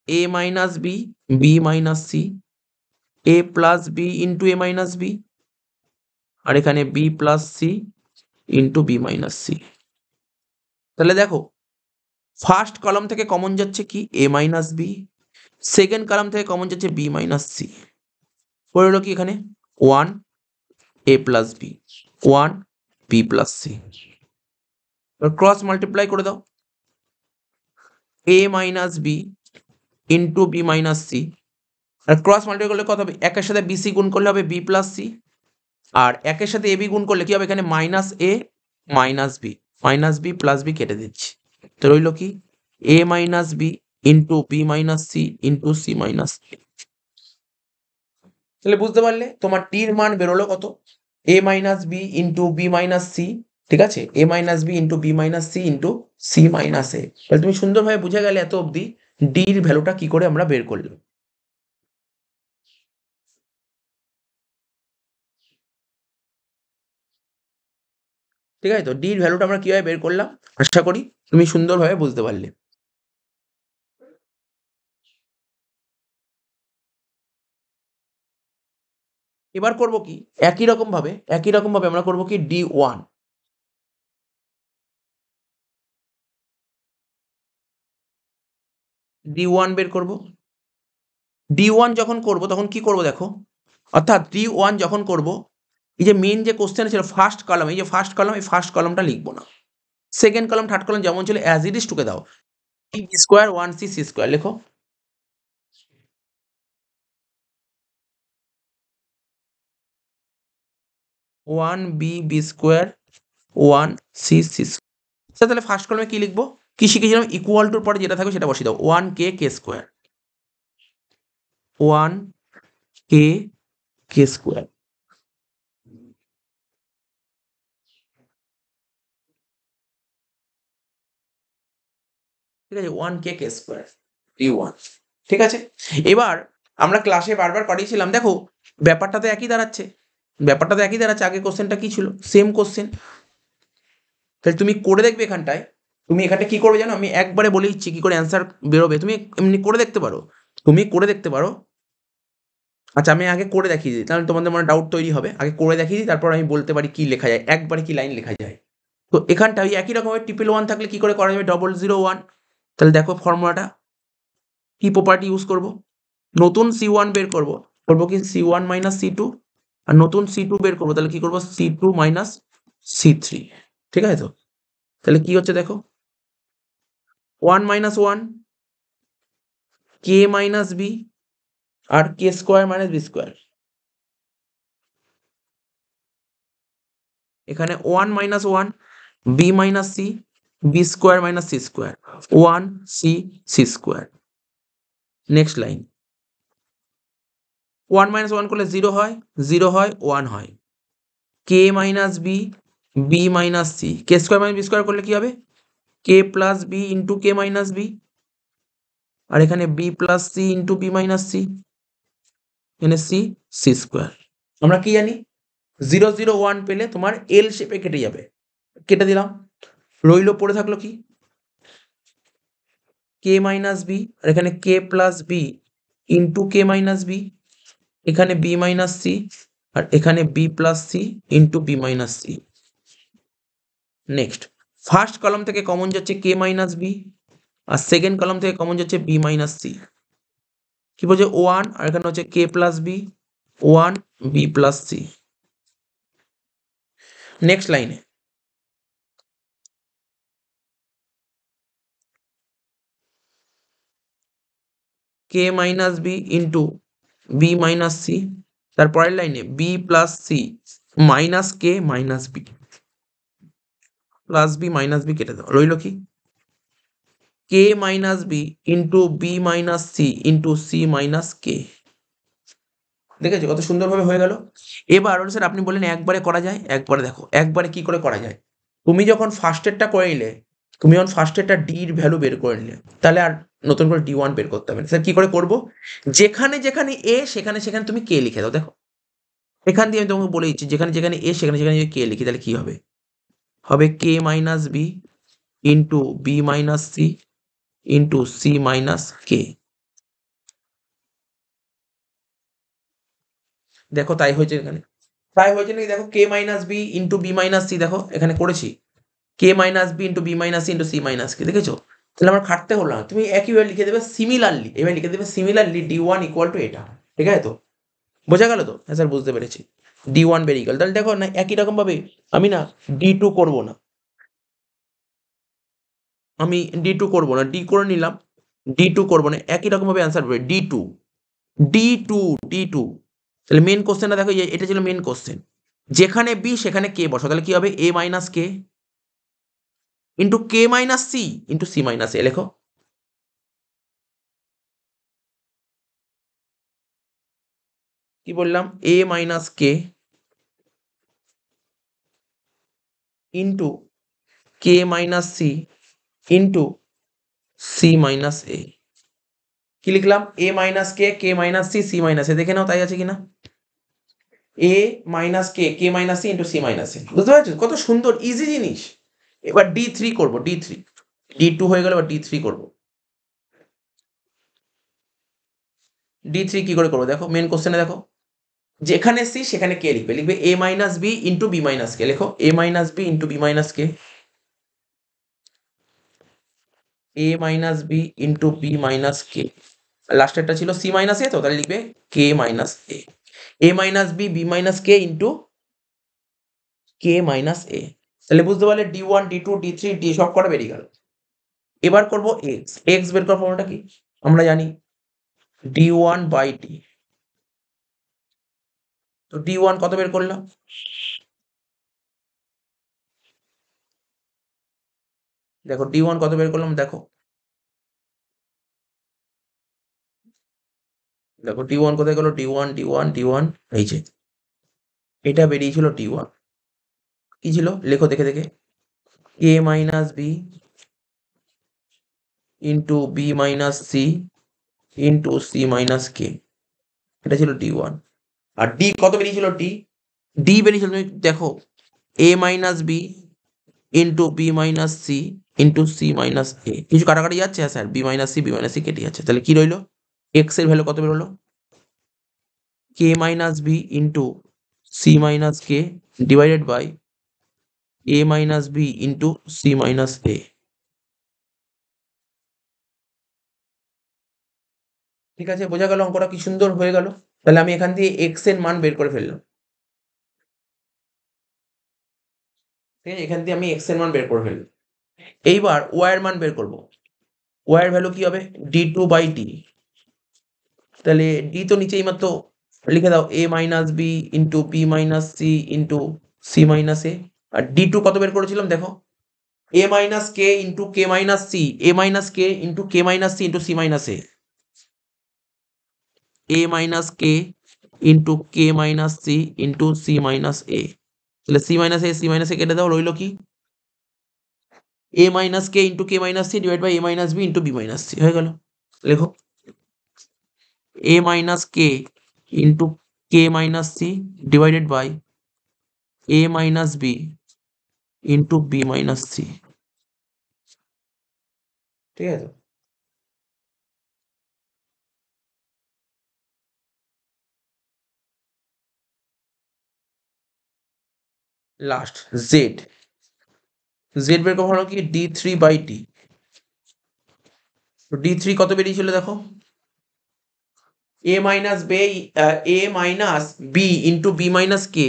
a minus b b minus c a plus b into a minus b, আর এখানে b plus c into b minus c. তাহলে দেখো ফার্স্ট কলাম থেকে কমন যাচ্ছে কি, a minus b, second column থেকে কমন যাচ্ছে বি মাইনাস সি। পড়ে হলো কি এখানে 1 a plus b 1 b plus c, cross multiply করে দাও, a minus b into b minus c, আর ক্রস মাল্টিপ্লাই করলে কত হবে, একের সাথে বিসি গুণ করলে হবে বি প্লাস সি, আর একের সাথে এবি গুণ করলে কি হবে, এখানে minus a minus b plus b কেটে দিচ্ছি, তো রইল কি a minus b into b minus c into c minus. তাহলে বুঝতে পারলে তোমার টির মান বেরোলো কত, a minus b into b minus c. ঠিক আছে, a minus b into b minus c into c minus a. তাহলে তুমি সুন্দরভাবে বুঝে গেলে এত অবধি ডির ভ্যালুটা কি করে আমরা বের করলাম। ঠিক আছে, তো ডির ভ্যালুটা আমরা কিভাবে বের করলাম, আশা করি তুমি সুন্দরভাবে বুঝতে পারলে। এবার করব কি একই রকম ভাবে আমরা করব কি D1 বের করব। D1 যখন করব তখন কি করব দেখো, অর্থাৎ D1 যখন করব, এই যে মেইন যে কোশ্চেন ছিল ফার্স্ট কলাম, এই যে ফার্স্ট কলাম, এই ফার্স্ট কলামটা লিখব না। সেকেন্ড কলাম থার্ড কলাম যেমন ছিল অ্যাজ ইট ইজ টুকে দাও। B square 1c c square লেখো। 1b b square 1c c square. তাহলে ফার্স্ট কলামে কি লিখবো, কি শিখেছিলাম, ইকুয়াল টুর পরে যেটা থাকবে সেটা বসিয়ে দাও, 1k k square, 1k k square. ঠিক আছে, 1k k স্কোয়ার D1। ঠিক আছে, এবার আমরা ক্লাসে বারবার করিয়েছিলাম, দেখো ব্যাপারটা তো একই দাঁড়াচ্ছে, আগে কোশ্চেনটা কি ছিল, সেম কোশ্চেন। তাহলে তুমি করে দেখবে এখানটায়, তুমি এখানটা কি করবে জানো, আমি একবারে বলে দিচ্ছি কি করে অ্যান্সার বেরোবে, তুমি এমনি করে দেখতে পারো, আচ্ছা আমি আগে করে দেখিয়ে দিই, তাহলে তোমাদের মনে ডাউট তৈরি হবে, আগে করে দেখিয়ে দিই তারপর আমি বলতে পারি কি লেখা যায়, একবারে কি লাইন লেখা যায়। তো এখানটা ওই একই রকমের 111 থাকলে কি করে করা যাবে, 001। তাহলে দেখো ফর্মুলাটা কি প্রপার্টি ইউজ করব, নতুন C1 বের করব, কি C1 মাইনাস C2, আর নতুন C2 বের করবো, তাহলে কি করবো C2 মাইনাস C3। ঠিক আছে, তো তাহলে কি হচ্ছে দেখো, 1 মাইনাস 1 k মাইনাস b আর k square minus b square. এখানে 1 minus 1 b minus c b square minus c square 1 c c square. Next line, 1 minus 1 করলে 0 হয়, 1 হয়, k minus b b minus c, k square minus b square করলে কি হবে, k plus b into k minus b, আর এখানে b plus c into b minus c, এখানে c c square. আমরা কি জানি 001 পেলে তোমার এল শেপে কেটে যাবে, কেটে দিলাম, রইলো পড়ে থাকলো কি k মাইনাস বি, আর এখানে k plus b into k minus b, এখানে বি মাইনাস সি, আর এখানে b plus c into b minus c. Next first column থেকে কমন যাচ্ছে কে মাইনাস বি, আর সেকেন্ড কলাম থেকে কমন যাচ্ছে বি মাইনাস সি, কি বলছে 1, আর এখানে হচ্ছে k plus b 1 b plus c. Next লাইনে k minus b into b minus c, তারপরের লাইনে b plus c minus k minus b, plus b minus b কেটে দাও, রইল কি k minus b into b minus c into c minus k. দেখেছো কত সুন্দরভাবে হয়ে গেল। এবার স্যার আপনি বললেন একবারে করা যায়, একবারে দেখো একবারে কি করে করা যায়, তুমি যখন ফার্স্টেরটা করে নিলে, তুমি যখন ফার্স্টেরটা ডির ভ্যালু বের করে নিলে, তাহলে আর নতুন করে D1 বের করতে হবে না। স্যার কি করে করব, যেখানে যেখানে এ সেখানে সেখানে তুমি কে লিখে দাও। দেখো এখান দিয়ে আমি তোমাকে বলে দিচ্ছি, যেখানে যেখানে এ সেখানে সেখানে যদি কে লিখি তাহলে কি হবে, হবে k minus b into b minus c into c minus k. দেখো তাই হয়েছে এখানে, তাই হয়েছে নাকি দেখো, k minus b into b minus c, দেখো এখানে করেছি k minus b into b minus c into c minus k, দেখেছো। তাহলে আমার খাটতে হলো না, তুমি একইভাবে লিখে দেবে সিমিলারলি, এবার লিখে দেবে সিমিলারলি D1 ইকুয়াল টু এটা। ঠিক আছে, তো বোঝা গেল তো, হ্যাঁ স্যার বুঝতে পেরেছি, D1 বেরিয়ে গেল। তাহলে দেখো না একই রকম ভাবে আমি না D2 করবো না, আমি D2 করবো না, ডি করে নিলাম, D2 করবো না, একই রকম ভাবে অ্যান্সার হবে D2 D2 D2। তাহলে মেন কোশ্চেনটা দেখো, এটা ছিল মেন কোশ্চেন, যেখানে বি সেখানে কে বসো, তাহলে কি হবে a minus k into k minus c into c minus a, লেখো কি বললাম, a minus k into k minus c into c minus a. কি লিখলাম, a minus k minus c c minus a, দেখে নাও তাই আছে কিনা, a minus k minus c into c minus a. বুঝতে পারছো কত সুন্দর ইজি জিনিস। এবার D3 করবো, D2 হয়ে গেল, এবার D3 করবো। D3 কি করে করবো দেখো, মেন কোশ্চেনে দেখো যেখানে সি সেখানে কে লিখবে, লিখবে a minus b into b minus k, লেখো a minus b into b minus k, a minus b into b minus k, লাস্টেরটা ছিল সি মাইনাস এ, তো তাহলে লিখবে k minus a minus b b minus k into k minus a. তাহলে বুঝতে পারলে D1 D2 D3 D সব কটা বেরিয়ে গেল। এবার করবো এক্স, এক্স বের করার ফর্মুলাটা কি আমরা জানি, D1 বাই ডি। তো D1 কত বের করলাম, দেখো D1 কত বের করলাম, দেখো দেখো D1 কোথায় গেল, D1 D1 D1, এই যে এটা বেরিয়েছিল D1, কি ছিল লেখো দেখে দেখে, k minus b into b minus c into c minus k, এটা ছিল D1। আর ডি কত বেরিয়েছিল, ডি বেরিয়েছিল, তুমি দেখো a minus b into b minus c into c minus a, কিছু কাটাকাটি যাচ্ছে, হ্যাঁ স্যার বি মাইনাস সি কেটে যাচ্ছে, তাহলে কি রইলো, এক্স এর ভ্যালু কত বেরোলো, k minus b into c minus k divided by a minus b into c minus a. ঠিক আছে, বোঝা গেল অঙ্কটা কি সুন্দর হয়ে গেল। তাহলে আমি এখান দিয়ে এক্স এর মান বের করে ফেললাম, ঠিক আছে, এখান দিয়ে আমি এক্স এর মান বের করে ফেললাম। এইবার ওয়াই এর মান বের করবো, ওয়াই এর ভ্যালু কি হবে, D2 বাই ডি। তাহলে ডি তো নিচেই মাত্র লিখে দাও, a minus b into b minus c into c minus a. আর D2 কত বের করেছিলাম দেখো, a minus k into k minus c, a minus k into k minus c into c minus a, a minus k into k minus c into c minus a. তাহলে c minus a কেটে দাও, রইলো কি, a minus k into k minus c divide by a minus b into b minus c, হয়ে গেল। লেখো a minus k into k minus c divided by a minus b into b minus c, ঠিক আছে। Last Z, Z বের করা হলো কি D3 by D. D3 কত বেরিয়েছিল দেখো, a minus b, a minus b into b minus k,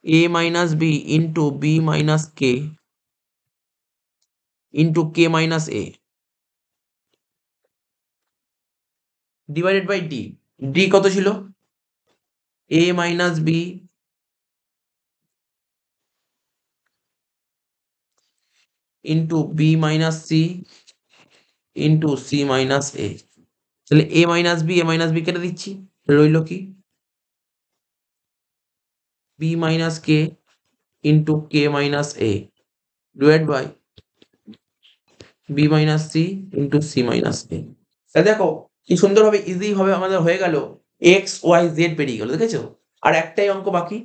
a minus b into b minus k into k minus a divided by D. D কত ছিল, a minus b into b minus c into c minus a. তাহলে a minus b কেটে দিচ্ছি, রইল কি, b minus k into k minus a divide by b minus c into c minus a. তাহলে দেখো কি সুন্দরভাবে ইজি ভাবে আমাদের হয়ে গেল, এক্স ওয়াই জেড বেরিয়ে গেল, দেখেছো। আর একটাই অঙ্ক বাকি,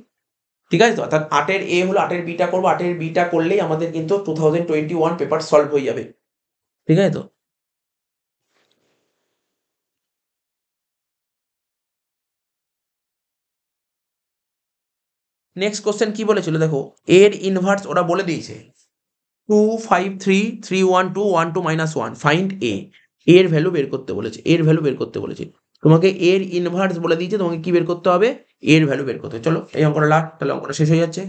ঠিক আছে, তো অর্থাৎ 8-এর এ হলো, 8-এর বিটা করবো, 8-এর বিটা করলেই আমাদের কিন্তু 2021 পেপার সলভ হয়ে যাবে, ঠিক আছে। তো নেক্সট কোশ্চেন কি বলেছিল দেখো, এর ইনভার্স ওরা বলে দিয়েছে 2 5 3 3 1 2 1 2 - 1 ফাইন্ড এর ভ্যালু বের করতে বলেছে, এর ভ্যালু বের করতে বলেছে তোমাকে, এর ইনভার্স বলে দিয়েছে, তোমাকে কি বের করতে হবে, এর ভ্যালু বের করতে হবে। চলো এই অঙ্কটা লাস্ট, তাহলে অঙ্কটা শেষ হয়ে যাচ্ছে।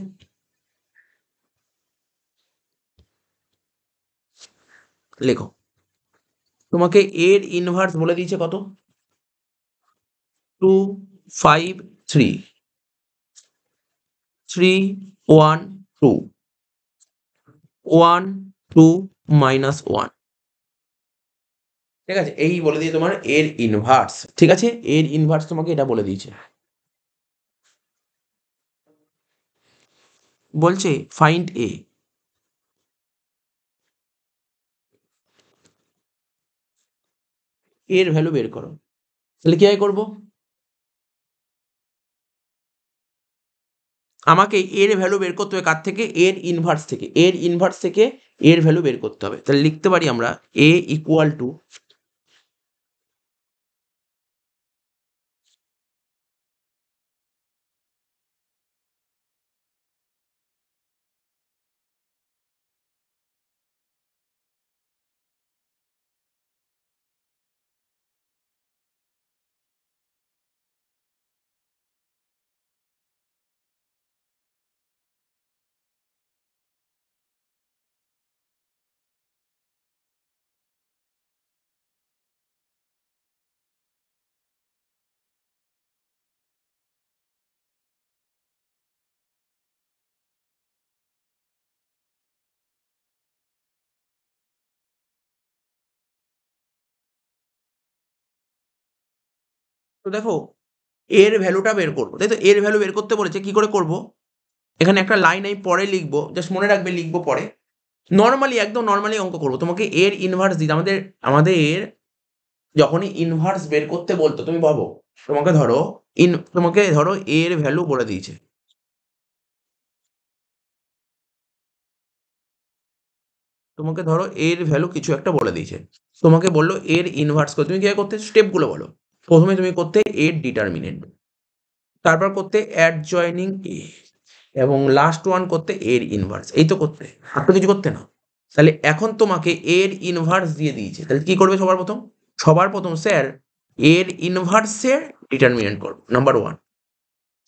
লেখো তোমাকে এর ইনভার্স বলে দিয়েছে কত, 2 5 3 3 1 2 1 2 ঠিক আছে, এই বলে দিয়ে তোমার এর ইনভার্স, ঠিক আছে, এর ইনভার্স তোমাকে এটা বলে দিয়েছে, বলছে ফাইন্ড এর ভ্যালু বের করো। তাহলে কি করবো, আমাকে এর ভ্যালু বের করতে হবে কার থেকে, এর ইনভার্স থেকে, এর ইনভার্স থেকে এর ভ্যালু বের করতে হবে। তাহলে লিখতে পারি আমরা এ ইকুয়াল টু তো দেখো এর ভ্যালুটা বের করবো, তাই তো? এর ভ্যালু বের করতে বলেছে, কি করে করব? এখানে একটা লাইন আমি পরে লিখবো, জাস্ট মনে রাখবে, লিখবো পরে। নর্মালি, একদম নর্মালি অঙ্ক করবো। তোমাকে এর ইনভার্স দিতে, আমাদের আমাদের যখনই ইনভার্স বের করতে বলতো, তুমি ভাবো, তোমাকে ধরো এর ভ্যালু বলে দিয়েছে, তোমাকে ধরো এর ভ্যালু কিছু একটা বলে দিয়েছে, তোমাকে বললো এর ইনভার্স করতে, তুমি কি করতে? স্টেপগুলো বলো। প্রথমে তুমি করতে এর ডিটারমিনেন্ট, তারপর করতে অ্যাডজয়েনিং এ, এবং লাস্ট ওয়ান করতে এর ইনভার্স। এই তো করতে, আর তো কিছু করতে না। তাহলে এখন তোমাকে এর ইনভার্স দিয়ে দিয়েছে, তাহলে কি করবে? সবার প্রথম স্যার এর ইনভার্সের ডিটারমিনেন্ট করবো, নাম্বার ওয়ান।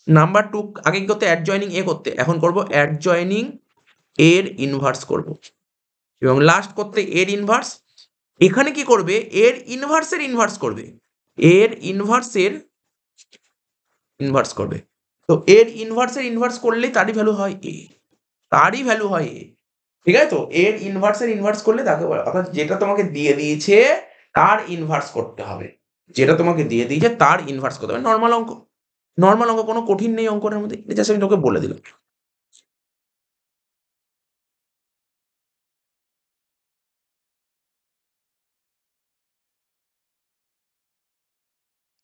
নাম্বার টু, আগে কি করতে? অ্যাডজয়েনিং এ করতে, এখন করব অ্যাডজয়েনিং এর ইনভার্স করব, এবং লাস্ট করতে এর ইনভার্স। এখানে কি করবে? এর ইনভার্সের ইনভার্স করবে, এর ইনভার্সের ইনভার্স করবে। তো এর ইনভার্সের ইনভার্স করলেই তারই ভ্যালু হয় এ, তারই ভ্যালু হয় এ। ঠিক আছে? তো এর ইনভার্সের ইনভার্স করলে তাকে বলে, অর্থাৎ যেটা তোমাকে দিয়ে দিয়েছে তার ইনভার্স করতে হবে, যেটা তোমাকে দিয়ে দিয়েছে তার ইনভার্স করতে হবে। নর্মাল অঙ্ক, নর্মাল অঙ্ক, কোনো কঠিন নেই অঙ্কের মধ্যে, এটা জাস্ট আমি তোকে বলে দিলাম।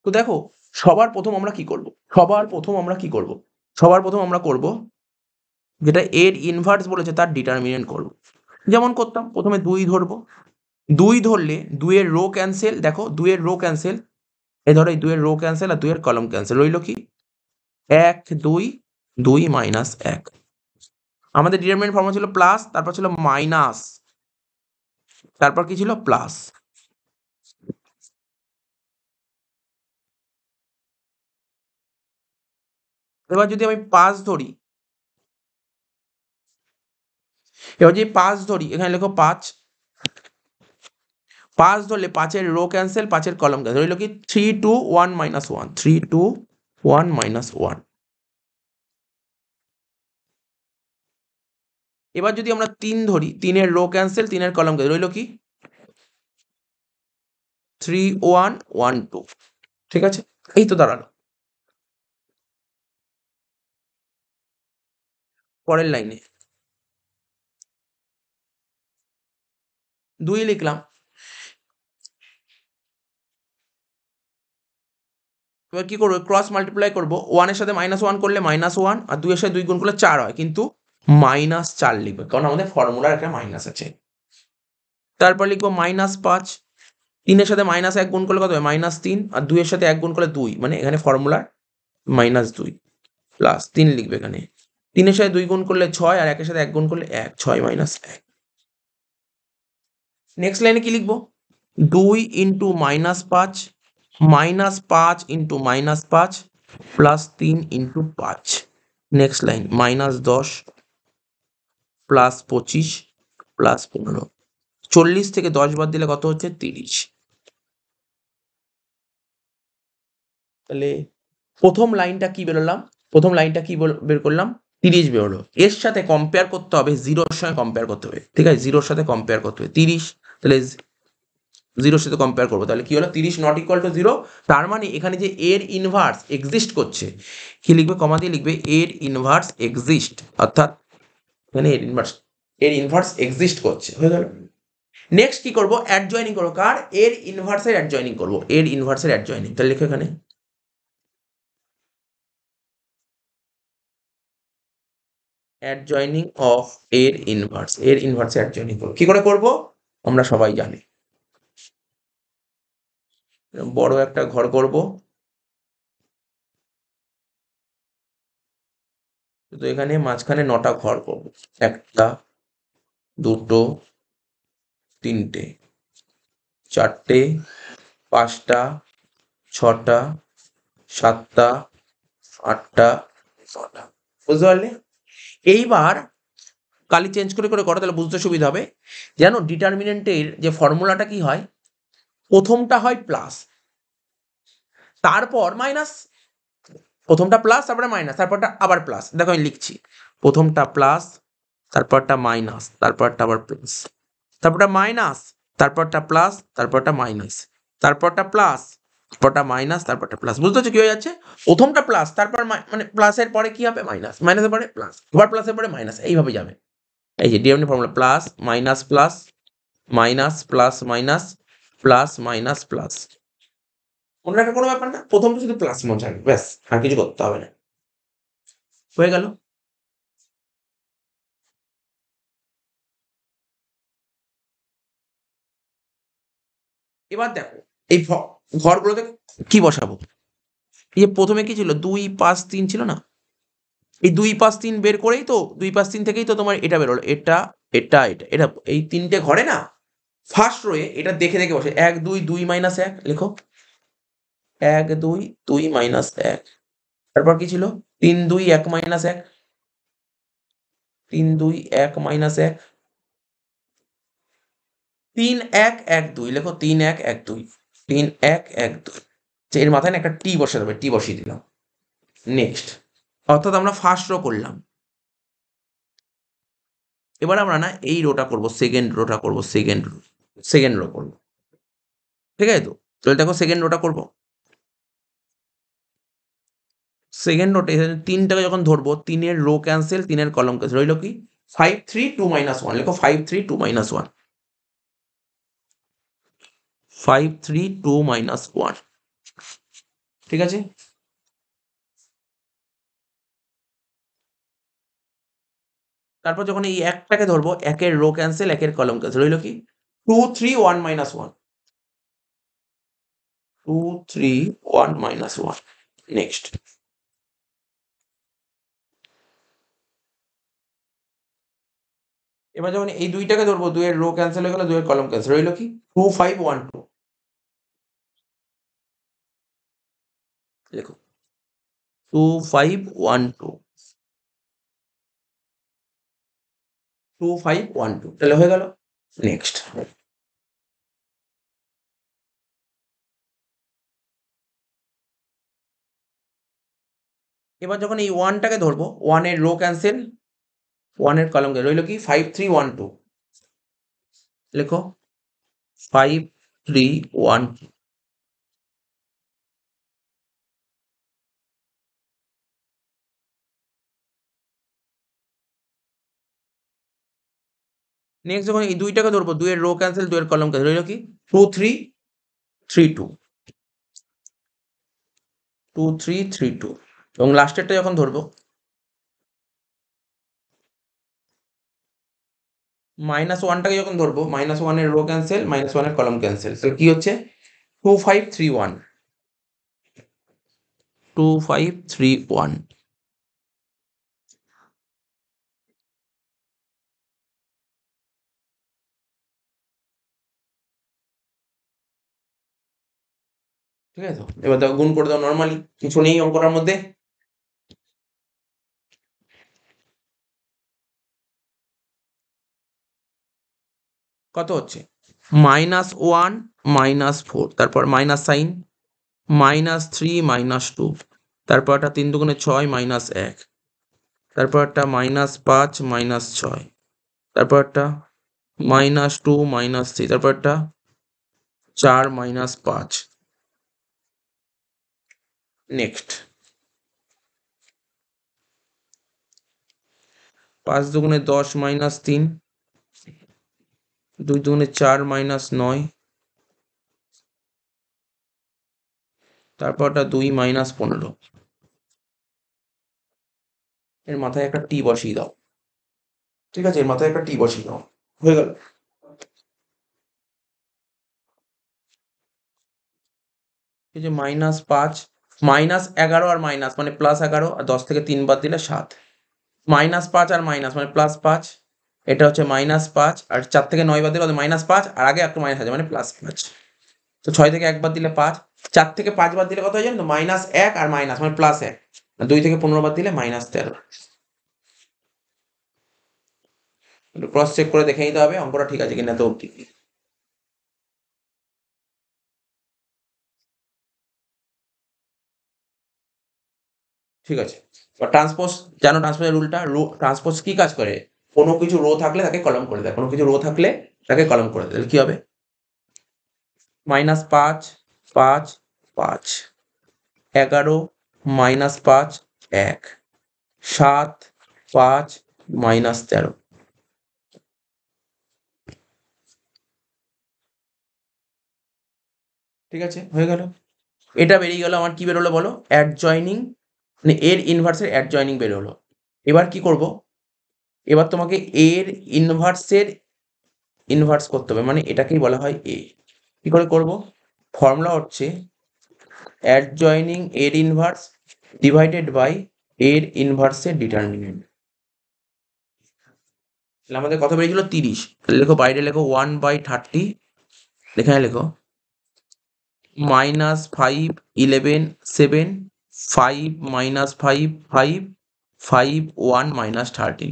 তো দেখো, সবার প্রথম আমরা কি করব? সবার প্রথম আমরা কি করব? সবার প্রথম আমরা করব যেটা এর ইনভার্স বলেছে তার ডিটারমিনেন্ট করব। যেমন করতাম, প্রথমে 2 ধরবো। 2 ধরলে 2 এর রো ক্যান্সেল, দেখো 2 এর রো ক্যান্সেল, এই ধরো এই 2 এর রো ক্যান্সেল আর 2 এর কলাম ক্যান্সেল, রইল কি? 1 2, 2 মাইনাস 1। আমাদের ডিটারমিনেন্ট ফর্মুলা ছিল প্লাস, তারপর ছিল মাইনাস, তারপর কি ছিল? প্লাস। এবার যদি আমি 5 ধরি, এখানে লেখো 5। 5 ধরলে 5 এর রো ক্যান্সেল, 5 এর কলাম ক্যান্সেল, রইল কি? 3 2 1 মাইনাস 1, 3 2 1 মাইনাস 1। এবার যদি আমরা 3 ধরি, 3 এর রো ক্যান্সেল, 3 এর কলাম ক্যান্সেল, রইল কি? 3 1 1 2। ঠিক আছে? এই তো দাঁড়ালো। পরের লাইনে 2 লিখলাম। এবার কি করবো? ক্রস মাল্টিপ্লাই করবো, 1 এর সাথে -1 করলে -1, আর 2 এর সাথে 2 গুণ করলে 4 হয়, কিন্তু -4 লিখবে, কারণ আমাদের ফর্মুলার একটা মাইনাস আছে। তারপর লিখবো -5। 3 এর সাথে -1 গুণ করলে কত হয়? -3, আর 2 এর সাথে 1 গুণ করলে 2, মানে এখানে ফর্মুলার -2 প্লাস 3 লিখবে এখানে। 3 এর সাথে 2 গুণ করলে 6, আর 1 এর সাথে 1 গুণ করলে 1, 6 - 1। নেক্সট লাইনে কি লিখবো? 2 into -5, -5 into -5 plus 3 into 5। Next line -10 plus 25 plus 15। 40 থেকে 10 বাদ দিলে কত হচ্ছে? 30। তাহলে প্রথম লাইনটা কি বেরোলাম? প্রথম লাইনটা কি বের করলাম? 30 বেরোলো। এর সাথে কম্পেয়ার করতে হবে, জিরোর সঙ্গে কম্পেয়ার করতে হবে। ঠিক আছে? জিরোর সাথে কম্পেয়ার করতে হবে 30। তাহলে জিরোর সাথে কম্পেয়ার করবো, তাহলে কি হলো? 30 নট ইকুয়াল টু 0। তার মানে এখানে যে এর ইনভার্স এক্সিস্ট করছে, কি লিখবে? কমা দিয়ে লিখবে এর ইনভার্স এক্সিস্ট, অর্থাৎ এখানে এর ইনভার্স এক্সিস্ট করছে, হয়ে গেল। নেক্সট কি করবো? অ্যাডজয়েনিং করবো। কার? এর ইনভার্সের অ্যাডজয়েনিং করবো, এর ইনভার্সের অ্যাডজয়েনিং। তাহলে লিখো এখানে অ্যাডজয়েনিং অফ এর ইনভার্স, এর ইনভার্সের অ্যাডজয়েনিং করবো। কি করে করবো? আমরা সবাই জানি, বড় একটা ঘর করব। তো এখানে মাঝখানে 9টা ঘর করবো। 1টা 2টো 3টে 4টে 5টা 6টা 7টা 8টা 9টা। বুঝতে পারলে? এইবার কালি চেঞ্জ করে করে করো, তাহলে বুঝতে সুবিধা হবে। জানো ডিটারমিনেন্টের যে ফর্মুলাটা কি হয়? প্রথমটা হয় প্লাস, তারপর মাইনাস। প্রথমটা প্লাস, তারপরে মাইনাস, তারপরটা আবার প্লাস। দেখো আমি লিখছি, প্রথমটা প্লাস, তারপরটা মাইনাস, তারপরটা আবার প্লাস, তারপরটা মাইনাস, তারপরটা প্লাস, তারপরটা মাইনাস, তারপরটা প্লাস, তারপরটা মাইনাস, তারপরটা প্লাস। বুঝতে পারছো কি হয়ে যাচ্ছে? প্রথমটা প্লাস, তারপর মানে প্লাসের পরে কি হবে? মাইনাস, মাইনাসের পরে প্লাস, আবার প্লাসের পরে মাইনাস, এইভাবে যাবে। এই যে DMD formula, plus minus plus, minus plus minus, plus minus plus. মনে রাখার কোনো ব্যাপার না, প্রথমটা শুধু প্লাস মনে রাখবে, ব্যাস, আর কিছু করতে হবে না। হয়ে গেল। এবার দেখো এই ঘরগুলোতে কি বসাবো। এই যে প্রথমে কি ছিল, 2 5 3 ছিল না? এই 2 5 3 বের করেই তো, 2 5 3 থেকেই তো তোমার এটা বেরোলো, এটা এটা এটা এটা, এই তিনটে ঘরে না ফার্স্ট রোয়ে এটা দেখে দেখে বসে, 1 2 2 মাইনাস 1 লেখো, 1 2 2 মাইনাস 1। তারপর কি ছিল, 3 2 1 মাইনাস 1, 3 2 1 মাইনাস 1, 3 1 1 2 লেখো, 3 1 1 2, 3 1 1 2। এর মাথায় না একটা টি বসে দেবে, টি বসিয়ে দিলাম। নেক্সট, অর্থাৎ আমরা ফার্স্ট রো করলাম। এবার আমরা না এই রোটা করব, সেকেন্ড রোটা করব, সেকেন্ড রো করব, ঠিক আছে? তো তাহলে দেখো সেকেন্ড রোটা করব। সেকেন্ড রোটে এখানে 3 টাকে যখন ধরবো, 3 এর রো ক্যান্সেল, 3 এর কলাম ক্যান্সেল, রইল কি 5 3 2 মাইনাস 1, লেখো 5 3 2 মাইনাস 1, 5 3 2 মাইনাস 1, ঠিক আছে? তারপর যখন এই একটাকে ধরবো, একের রো ক্যান্সেল, একের কলাম ক্যান্সেল, রইল কি 2 3 1 মাইনাস 1, 2 3 1 মাইনাস 1। নেক্সট, এবার যখন এই দুইটাকে ধরবো, 2 এর রো ক্যান্সেল হয়ে গেল, 2 এর কলাম ক্যান্সেল, রইল কি 2 5 1 2, লেখো 2 5 1 2, 2 5 1 2, তাহলে হয়ে গেল। নেক্সট, এবার যখন এই 1 টাকে ধরবো, 1 এর রো ক্যান্সেল, 1 এর কলাম ক্যান্সেল, রইল কি 5 3 1 2, লেখো 5 3 1 2। নেক্সট যখন এই দুইটাকে ধরবো, 2 এর রো ক্যান্সেল, 2 এর কলাম ক্যান্সেল, রইল কি 2 3 3 2, 2 3 3 2। এবং লাস্টেরটা যখন ধরবো, মাইনাস 1 টাকে যখন ধরবো, মাইনাস 1 এর রো ক্যান্সেল, মাইনাস 1 এর কলাম ক্যান্সেল, তাহলে কি হচ্ছে 2 5 3 1, 2 5 3 1, ঠিক আছে? তো এবার দেখো গুণ করে দাও নরমালি, কিছু নেই অঙ্কটার মধ্যে। কত হচ্ছে, মাইনাস 1 মাইনাস 4, তারপর মাইনাস সাইন, মাইনাস 3 মাইনাস 2, তারপর একটা 3 দুগুণে 6 মাইনাস 1, তারপর একটা মাইনাস 5 মাইনাস 6, তারপর একটা মাইনাস 2 মাইনাস 3, তারপর একটা 4 মাইনাস 5। নেক্সট, 5 দুগুণে 10 মাইনাস 3, 2 দুগুণে 4 মাইনাস 9, তারপর একটা 2 মাইনাস 15। এর মাথায় একটা টি বসিয়ে দাও, ঠিক আছে? এর মাথায় একটা টি বসিয়ে দাও, হয়ে গেল। এই যে মাইনাস 5, মাইনাস 11 আর মাইনাস মানে প্লাস 11, আর 10 থেকে 3 বাদ দিলে 7, মাইনাস 5 আর মাইনাস মানে প্লাস 5, এটা হচ্ছে মাইনাস 5, আর 4 থেকে 9 বাদ দিলে মাইনাস 5, আর আগে একটা মাইনাস আছে মানে প্লাস 5। তো 6 থেকে 1 বাদ দিলে 5, 4 থেকে 5 বাদ দিলে কত হয় জানো তো, মাইনাস 1 আর মাইনাস মানে প্লাস 1, আর 2 থেকে 15 বাদ দিলে মাইনাস 13। একটু ক্রস চেক করে দেখে নিতে হবে অঙ্কটা ঠিক আছে কিনা তো অবধি। ঠিক আছে, বা ট্রান্সপোজ, জানো ট্রান্সপোজের রুলটা, ট্রান্সপোজ কি কাজ করে, কোনো কিছু রো থাকলে তাকে কলম করে দেয়, কোনো কিছু রো থাকলে তাকে কলম করে দেয়, তাহলে কি হবে, মাইনাস 5 5 5, 11 মাইনাস 5 1, 7 5 মাইনাস 13। ঠিক আছে, হয়ে গেল। এটা বেরিয়ে গেল। আমার কি বেরোলো বলো? অ্যাডজয়নিং, মানে এর ইনভার্সের অ্যাডজয়নিং বেরোলো। এবার কি করব? এবার তোমাকে এর ইনভার্সের ইনভার্স করতে হবে, মানে এটাকেই বলা হয় এ। কি করে করব? ফর্মুলা হচ্ছে অ্যাডজয়নিং এর ইনভার্স ডিভাইডেড বাই এর ইনভার্সের ডিটারমিনেন্ট। তাহলে আমাদের কত বেরিয়েছিল? 30। তাহলে লেখো, বাইরে লেখো 1/30, এখানে লেখো -5 11 7 5 -5 5 5 1 -13।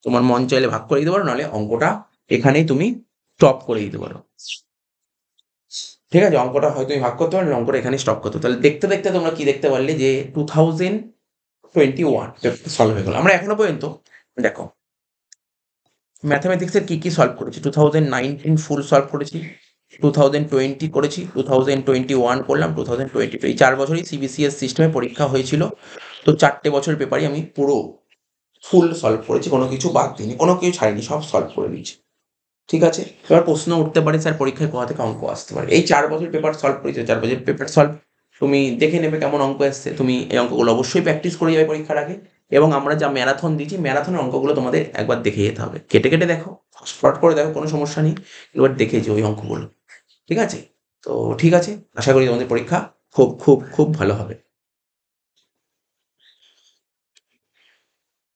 তোমার মন চাইলে ভাগ করে দিতে পারো, নাহলে অঙ্কটা এখানেই তুমি স্টপ করে দিতে পারো। ঠিক আছে, অঙ্কটা হয়তো তুমি ভাগ করতে পারো, নাহলে অঙ্কটা এখানেই স্টপ করতে পারো। তাহলে দেখতে দেখতে তোমরা কি দেখতে পারলে যে 2021 সলভ হয়ে গেল। আমরা এখনো পর্যন্ত দেখো ম্যাথামেটিক্সের কি সলভ করেছি। 2019 ফুল সলভ করেছি, 2020 করেছি, 2021 করলাম, 2022। এই 4 বছরই সিবিসিএস সিস্টেমে পরীক্ষা হয়েছিল। তো 4টে বছরের পেপারই আমি পুরো ফুল সলভ করেছি, কোনো কিছু বাদ দিইনি, কোনো কিছু ছাড়িনি, সব সলভ করে দিয়েছি। ঠিক আছে, এবার প্রশ্ন উঠতে পারে স্যার পরীক্ষায় কোথা থেকে অঙ্ক আসতে পারে। এই 4 বছর পেপার সলভ করেছি, 4 বছর পেপার সলভ তুমি দেখে নেবে কেমন অঙ্ক এসছে। তুমি এই অঙ্কগুলো অবশ্যই প্র্যাকটিস করে যাবে পরীক্ষার আগে, এবং আমরা যা ম্যারাথন দিয়েছি ম্যারাথনের অঙ্কগুলো তোমাদের একবার দেখে যেতে হবে। কেটে কেটে দেখো, শর্ট করে দেখো, কোনো সমস্যা নেই, এবার দেখে যে ওই অঙ্কগুলো। ঠিক আছে? তো ঠিক আছে, আশা করি তোমাদের পরীক্ষা খুব খুব খুব ভালো হবে।